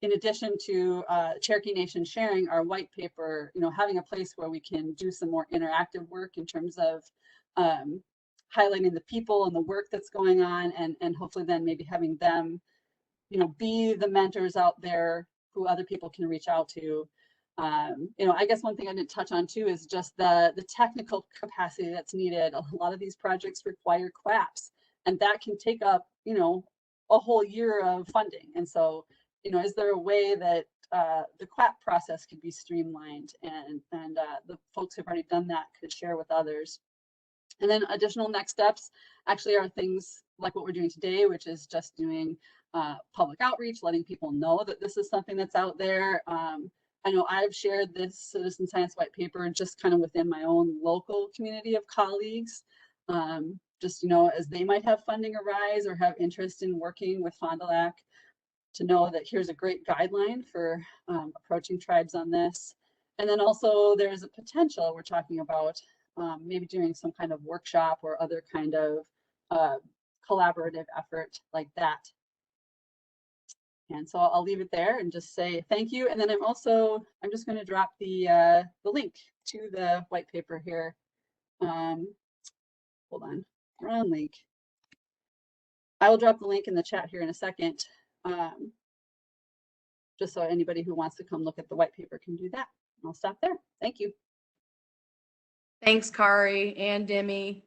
In addition to Cherokee Nation sharing our white paper, having a place where we can do some more interactive work in terms of highlighting the people and the work that's going on, and hopefully then maybe having them, be the mentors out there who other people can reach out to. I guess one thing I didn't touch on too is just the technical capacity that's needed. A lot of these projects require QAPs, and that can take up, a whole year of funding. And so, is there a way that the QAP process could be streamlined, and the folks who've already done that could share with others? And then additional next steps actually are things like what we're doing today, which is just doing public outreach, letting people know that this is something that's out there. I know I've shared this citizen science white paper just kind of within my own local community of colleagues, just, as they might have funding arise or have interest in working with Fond du Lac, to know that here's a great guideline for approaching tribes on this. And then also there's a potential we're talking about maybe doing some kind of workshop or other kind of collaborative effort like that. And so I'll leave it there and just say thank you. And then I'm just going to drop the link to the white paper here. Hold on, wrong link. I will drop the link in the chat here in a second, just so anybody who wants to come look at the white paper can do that. I'll stop there. Thank you. Thanks, Kari and Demi.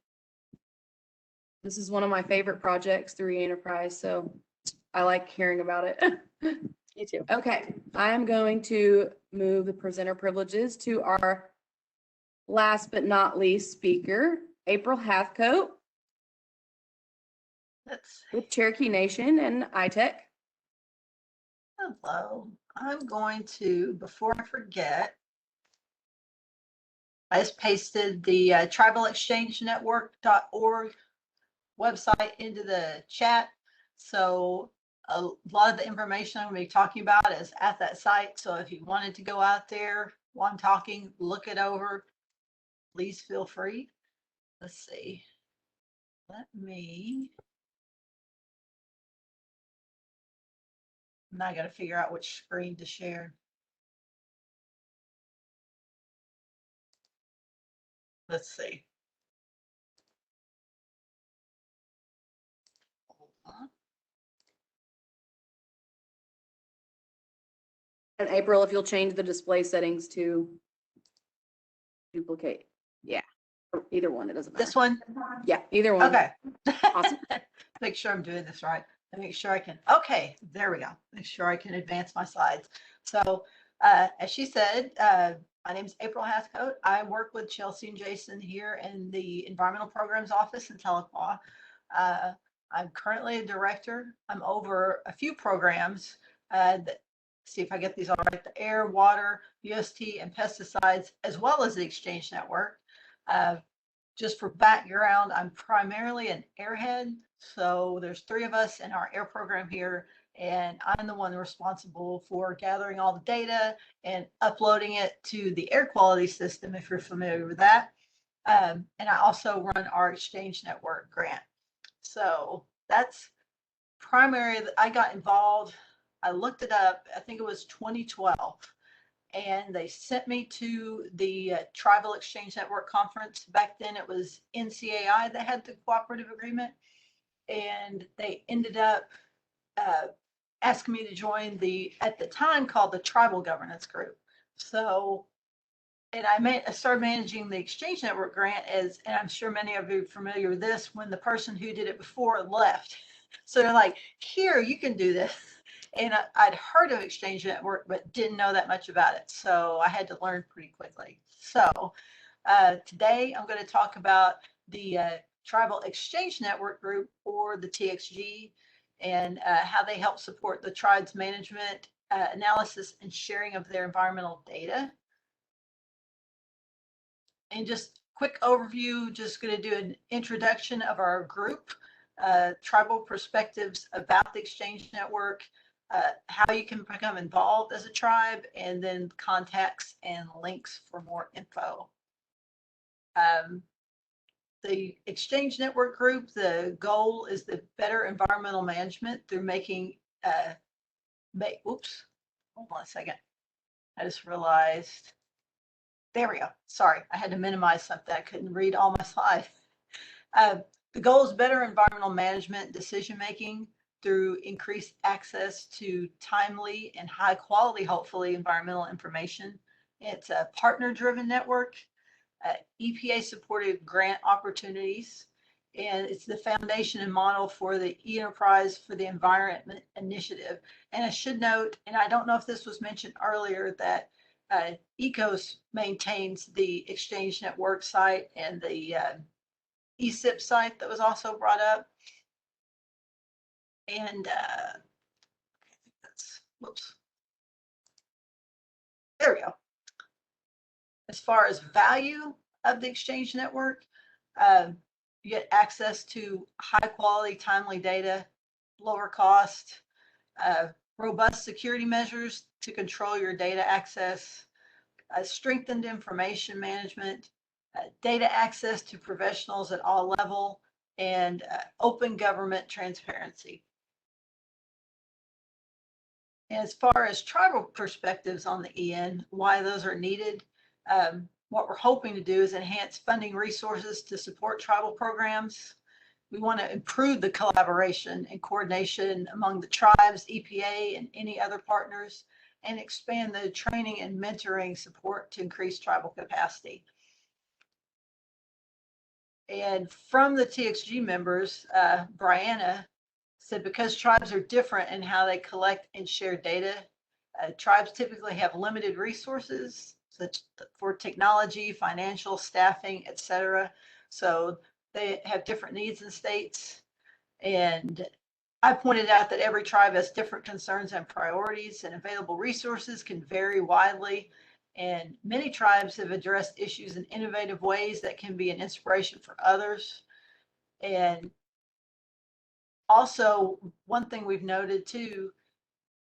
This is one of my favorite projects through Enterprise, so I like hearing about it. Me too. Okay, I am going to move the presenter privileges to our last but not least speaker, April Hathcote with Cherokee Nation and ITEC. Hello. I'm going to, before I forget, I just pasted the tribalexchangenetwork.org website into the chat. So a lot of the information I'm going to be talking about is at that site. So if you wanted to go out there while I'm talking, look it over, please feel free. Let's see. let me. Now I got to figure out which screen to share. Let's see. Hold on. And April, if you'll change the display settings to duplicate. Yeah, or either one, it doesn't matter. This one? Yeah, either one. Okay. Awesome. Make sure I'm doing this right. Make sure I can. Okay, there we go. Make sure I can advance my slides. So, as she said, my name is April Hathcote. I work with Chelsea and Jason here in the Environmental Programs Office in Tahlequah. I'm currently a director. I'm over a few programs that, see if I get these all right, the air, water, UST, and pesticides, as well as the Exchange Network. Just for background, I'm primarily an airhead. So there's 3 of us in our air program here, and I'm the one responsible for gathering all the data and uploading it to the air quality system, if you're familiar with that. And I also run our Exchange Network grant. So that's primary. I got involved. I looked it up. I think it was 2012. And they sent me to the Tribal Exchange Network Conference. Back then it was NCAI that had the cooperative agreement. And they ended up asking me to join the, at the time called the Tribal Governance Group. So, and I started managing the Exchange Network grant as, and I'm sure many of you are familiar with this, when the person who did it before left. So they're like, here, you can do this. And I'd heard of Exchange Network, but didn't know that much about it. So I had to learn pretty quickly. So today I'm going to talk about the Tribal Exchange Network Group, or the TXG, and how they help support the tribe's management, analysis, and sharing of their environmental data. And just quick overview, just going to do an introduction of our group, tribal perspectives about the Exchange Network, how you can become involved as a tribe, and then contacts and links for more info. The Exchange Network Group, the goal is the better environmental management through making, oops, hold on a second. I just realized, there we go. Sorry, I had to minimize something. I couldn't read all my slides. The goal is better environmental management decision-making through increased access to timely and high quality, hopefully, environmental information. It's a partner-driven network, EPA-supported grant opportunities, and it's the foundation and model for the Enterprise for the Environment Initiative. And I should note, and I don't know if this was mentioned earlier, that ECOS maintains the Exchange Network site and the ESIP site that was also brought up. And I think that's, whoops. There we go. As far as value of the Exchange Network, you get access to high quality, timely data, lower cost, robust security measures to control your data access, strengthened information management, data access to professionals at all levels, and open government transparency. As far as tribal perspectives on the EN, why those are needed, what we're hoping to do is enhance funding resources to support tribal programs. We want to improve the collaboration and coordination among the tribes, EPA, and any other partners, and expand the training and mentoring support to increase tribal capacity. And from the TXG members, Brianna said, because tribes are different in how they collect and share data, tribes typically have limited resources, such for technology, financial, staffing, etc. So they have different needs in states. And I pointed out that every tribe has different concerns and priorities, and available resources can vary widely. And many tribes have addressed issues in innovative ways that can be an inspiration for others. And also, one thing we've noted too,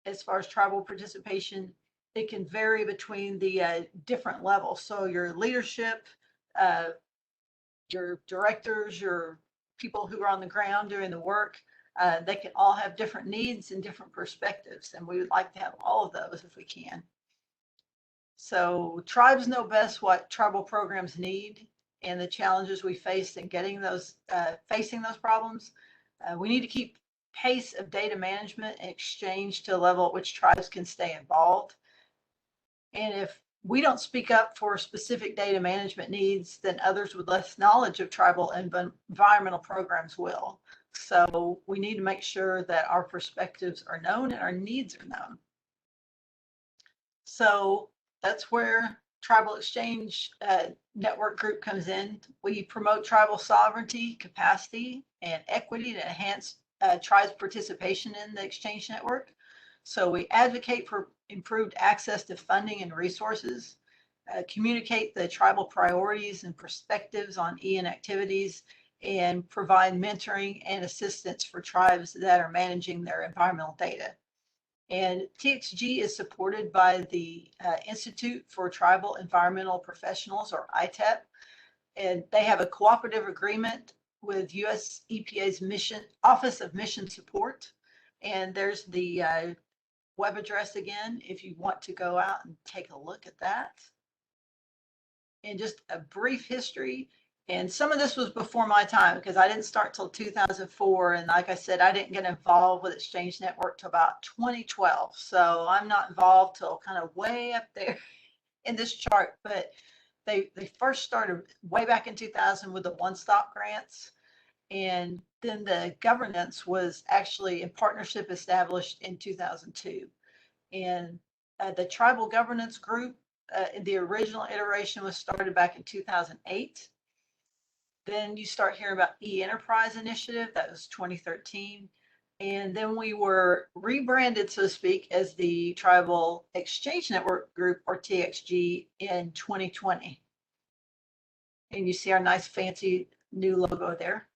as far as tribal participation, it can vary between the different levels. So your leadership, your directors, your people who are on the ground doing the work. They can all have different needs and different perspectives, and we would like to have all of those if we can. So tribes know best what tribal programs need and the challenges we face in getting those, facing those problems. We need to keep pace of data management and exchange to a level at which tribes can stay involved. And if we don't speak up for specific data management needs, then others with less knowledge of tribal and environmental programs will. So we need to make sure that our perspectives are known and our needs are known. So that's where Tribal Exchange Network Group comes in. We promote tribal sovereignty, capacity, and equity to enhance tribes' participation in the exchange network. So we advocate for improved access to funding and resources, communicate the tribal priorities and perspectives on EN activities, and provide mentoring and assistance for tribes that are managing their environmental data. And TXG is supported by the Institute for Tribal Environmental Professionals, or ITEC, and they have a cooperative agreement with US EPA's Office of Mission Support. And there's the web address again, if you want to go out and take a look at that. And just a brief history. And some of this was before my time because I didn't start till 2004. And like I said, I didn't get involved with Exchange Network till about 2012. So I'm not involved till kind of way up there in this chart. But they first started way back in 2000 with the one-stop grants. And then the governance was actually in partnership established in 2002. And the tribal governance group, the original iteration was started back in 2008. Then you start hearing about e-enterprise initiative, that was 2013. And then we were rebranded, so to speak, as the Tribal Exchange Network Group, or TXG, in 2020. And you see our nice fancy new logo there.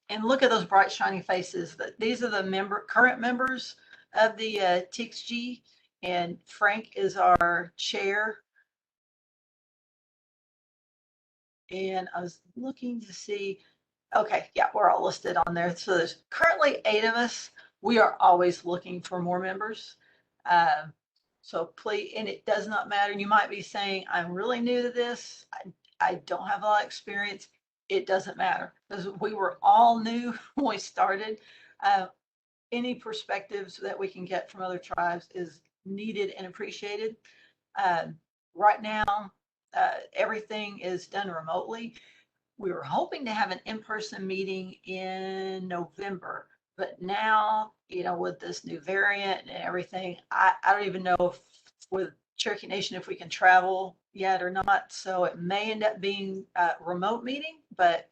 And look at those bright shining faces. These are the current members of the TXG, and Frank is our chair. And I was looking to see, okay, yeah, we're all listed on there. So there's currently 8 of us. We are always looking for more members. So please, and it does not matter. You might be saying, I'm really new to this. I don't have a lot of experience. It doesn't matter because we were all new when we started. Any perspectives that we can get from other tribes is needed and appreciated. Right now, everything is done remotely. We were hoping to have an in-person meeting in November, but now, you know, with this new variant and everything, I don't even know if with Cherokee Nation if we can travel yet or not. So it may end up being a remote meeting, but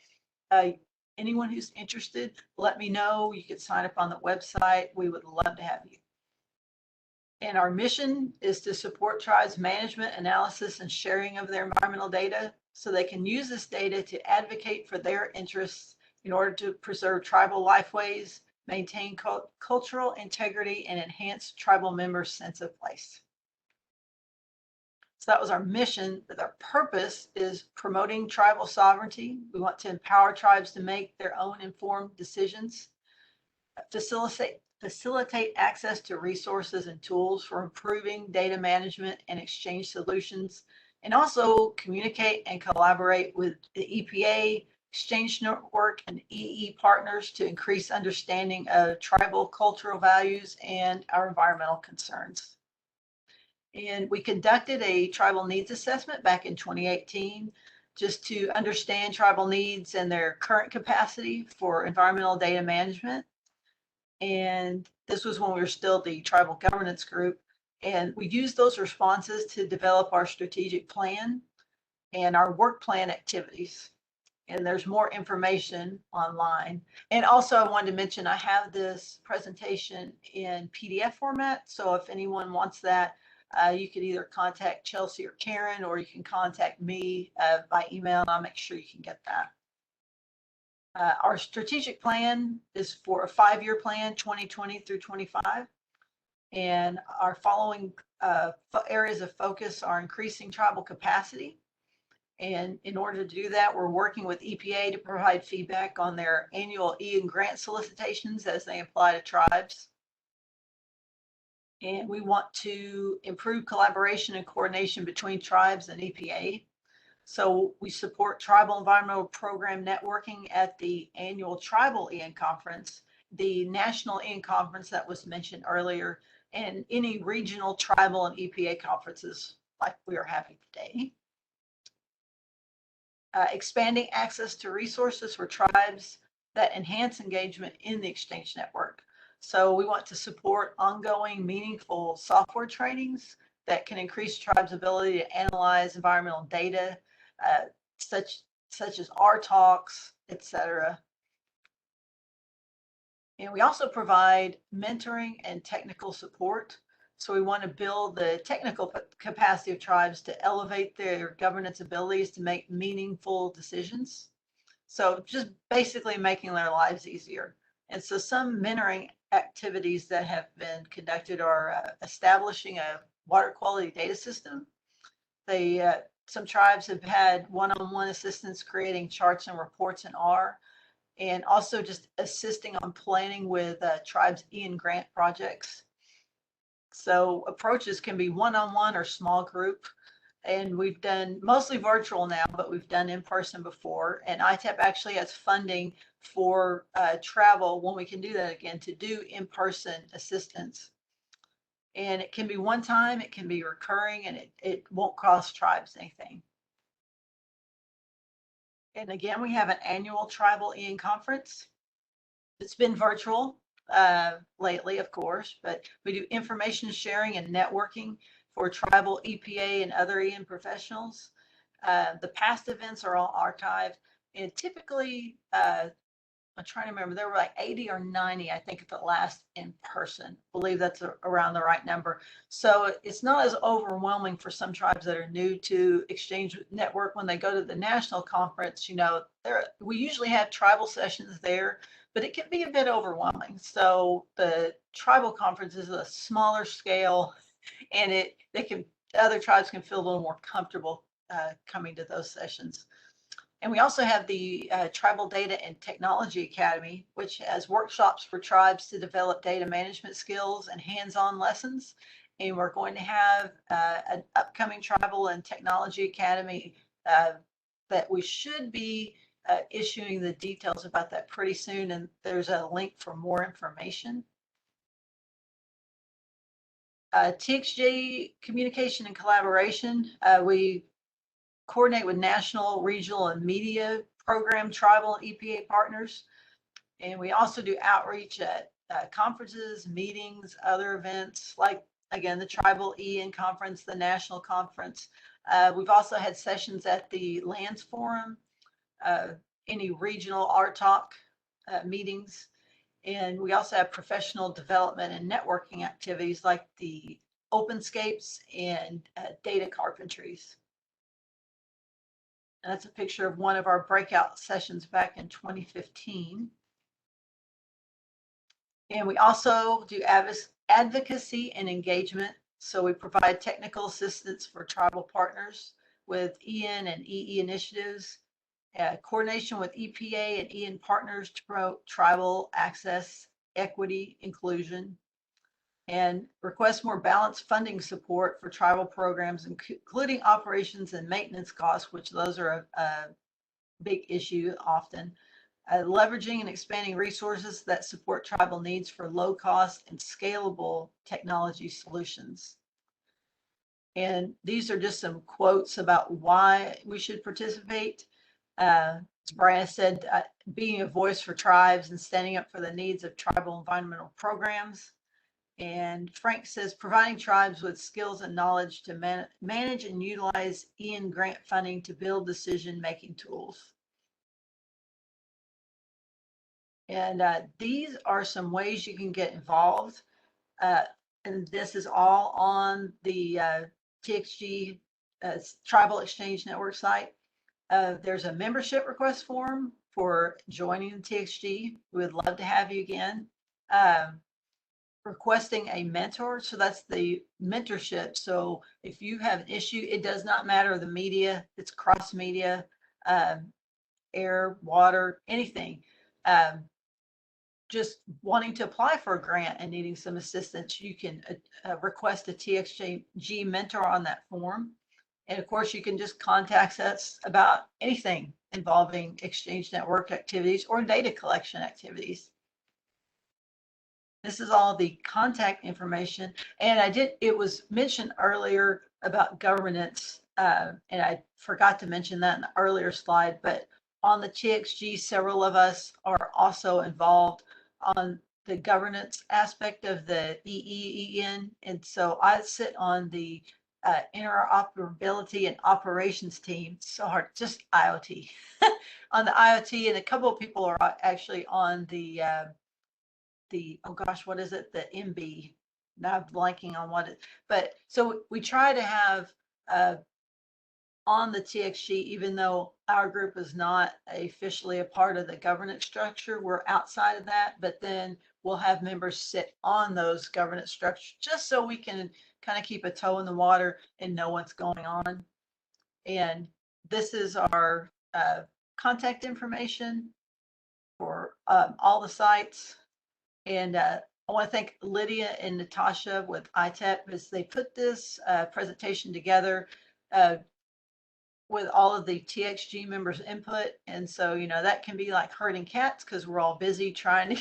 anyone who's interested, let me know. You could sign up on the website. We would love to have you. And our mission is to support tribes' management, analysis, and sharing of their environmental data so they can use this data to advocate for their interests in order to preserve tribal lifeways, maintain cultural integrity, and enhance tribal members' sense of place. So that was our mission, but our purpose is promoting tribal sovereignty. We want to empower tribes to make their own informed decisions, facilitate access to resources and tools for improving data management and exchange solutions, and also communicate and collaborate with the EPA, Exchange Network, and EE partners to increase understanding of tribal cultural values and our environmental concerns. And we conducted a tribal needs assessment back in 2018 just to understand tribal needs and their current capacity for environmental data management. And this was when we were still the tribal governance group. And we used those responses to develop our strategic plan and our work plan activities. And there's more information online. And also I wanted to mention, I have this presentation in PDF format. So if anyone wants that, you could either contact Chelsea or Karen, or you can contact me by email, and I'll make sure you can get that. Our strategic plan is for a 5-year plan, 2020 through 25. And our following areas of focus are increasing tribal capacity, And in order to do that, we're working with EPA to provide feedback on their annual Ian grant solicitations as they apply to tribes. And we want to improve collaboration and coordination between tribes and EPA. So we support tribal environmental program networking at the annual Tribal Ian Conference, the National Ian Conference that was mentioned earlier, and any regional tribal and EPA conferences like we are having today. Expanding access to resources for tribes that enhance engagement in the exchange network. So we want to support ongoing meaningful software trainings that can increase tribes' ability to analyze environmental data, such as RTalks, etc. And we also provide mentoring and technical support. So we want to build the technical capacity of tribes to elevate their governance abilities to make meaningful decisions. So just basically making their lives easier. And so some mentoring activities that have been conducted are establishing a water quality data system. Some tribes have had one-on-one assistance creating charts and reports in R, and also just assisting on planning with tribes Ian grant projects. So approaches can be one-on-one or small group. And we've done mostly virtual now, but we've done in person before. And ITEP actually has funding for travel when we can do that again to do in-person assistance. And it can be one time, it can be recurring, and it won't cost tribes anything. And again, we have an annual Tribal Ian Conference. It's been virtual lately, of course, but we do information sharing and networking for tribal EPA and other Ian professionals. The past events are all archived, and typically, I'm trying to remember, there were like 80 or 90, I think, at the last in person. I believe that's around the right number. So it's not as overwhelming for some tribes that are new to Exchange Network when they go to the national conference. You know, we usually have tribal sessions there, but it can be a bit overwhelming. So the tribal conference is a smaller scale, and other tribes can feel a little more comfortable coming to those sessions. And we also have the Tribal Data and Technology Academy, which has workshops for tribes to develop data management skills and hands-on lessons. And we're going to have an upcoming Tribal and Technology Academy that we should be issuing the details about that pretty soon. And there's a link for more information. TXJ communication and collaboration. We coordinate with national, regional, and media program, tribal, and EPA partners. And we also do outreach at conferences, meetings, other events, like, again, the Tribal Ian Conference, the National Conference. We've also had sessions at the Lands Forum, any regional RTalk meetings. And we also have professional development and networking activities like the Openscapes and data carpentries. And that's a picture of one of our breakout sessions back in 2015. And we also do advocacy and engagement. So we provide technical assistance for tribal partners with Ian and EE initiatives, coordination with EPA and Ian partners to promote tribal access, equity, inclusion, and request more balanced funding support for tribal programs, including operations and maintenance costs, which those are a big issue often. Leveraging and expanding resources that support tribal needs for low cost and scalable technology solutions. And these are just some quotes about why we should participate. As Brian said, being a voice for tribes and standing up for the needs of tribal environmental programs. And Frank says, providing tribes with skills and knowledge to manage and utilize Ian grant funding to build decision-making tools. And these are some ways you can get involved. And this is all on the TXG Tribal Exchange Network site. There's a membership request form for joining the TXG. We would love to have you again. requesting a mentor. So that's the mentorship. So if you have an issue, it does not matter the media, it's cross media, air, water, anything. Just wanting to apply for a grant and needing some assistance, you can request a TXG mentor on that form. And of course, you can just contact us about anything involving Exchange Network activities or data collection activities. This is all the contact information. And it was mentioned earlier about governance, and I forgot to mention that in the earlier slide, but on the TXG, several of us are also involved on the governance aspect of the EEEN. And so I sit on the interoperability and operations team. So hard, just IoT. On the IoT, and a couple of people are actually on the oh gosh, what is it? The MB. Now I'm blanking on what it, but so we try to have on the TXG, even though our group is not officially a part of the governance structure, we're outside of that, but then we'll have members sit on those governance structures just so we can kind of keep a toe in the water and know what's going on. And this is our contact information for all the sites. And I want to thank Lydia and Natasha with ITEC because they put this presentation together with all of the TXG members' input. And so, you know, that can be like herding cats because we're all busy trying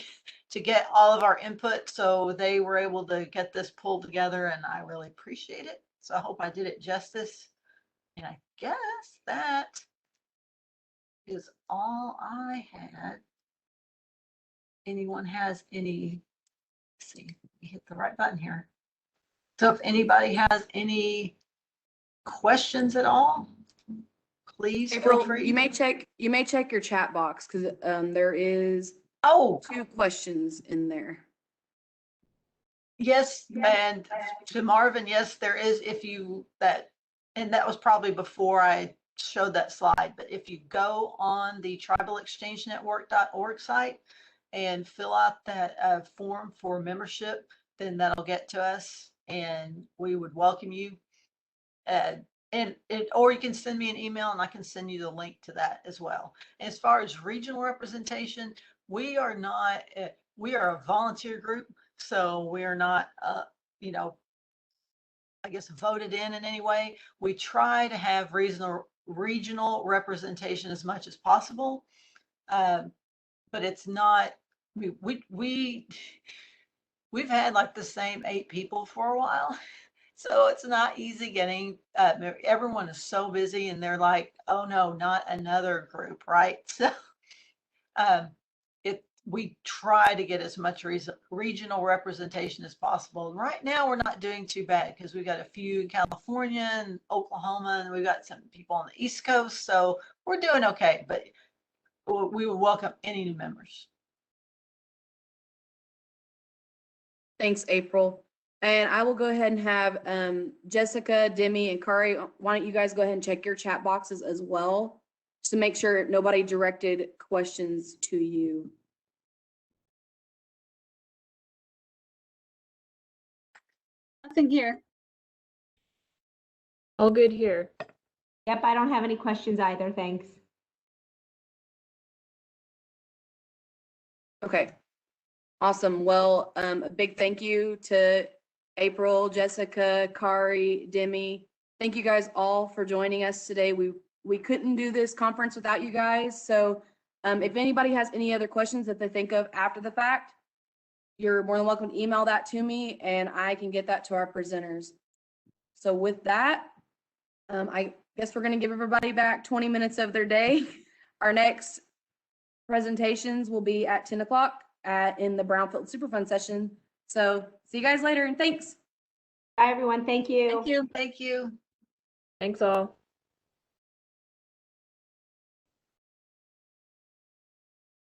to get all of our input. So they were able to get this pulled together, and I really appreciate it. So I hope I did it justice. And I guess that is all I had. Anyone has any, let's see, hit the right button here. So if anybody has any questions at all, please feel April, free. you may check your chat box because there is 2 questions in there. Yes, and to Marvin, yes, there is. If you and that was probably before I showed that slide, but if you go on the tribalexchangenetwork.org site and fill out that form for membership, then that'll get to us and we would welcome you. Or you can send me an email and I can send you the link to that as well. As far as regional representation, we are not, we are a volunteer group. So we are not, you know, I guess voted in any way. We try to have regional representation as much as possible. But it's not, we've had like the same 8 people for a while. So it's not easy getting, everyone is so busy and they're like, oh no, not another group, right? So we try to get as much regional representation as possible. And right now we're not doing too bad because we've got a few in California and Oklahoma, and we've got some people on the East Coast. So we're doing okay, but we would welcome any new members. Thanks, April. And I will go ahead and have Jessica, Demi, and Kari, why don't you guys go ahead and check your chat boxes as well, just to make sure nobody directed questions to you. Nothing here. All good here. Yep, I don't have any questions either, thanks. Okay, awesome. Well, a big thank you to April, Jessica, Kari, Demi. Thank you guys all for joining us today. We couldn't do this conference without you guys. So if anybody has any other questions that they think of after the fact, you're more than welcome to email that to me and I can get that to our presenters. So with that, I guess we're going to give everybody back 20 minutes of their day. Our next presentations will be at 10 o'clock in the Brownfield Superfund session. So see you guys later and thanks. Bye, everyone. Thank you. Thank you. Thank you. Thanks all.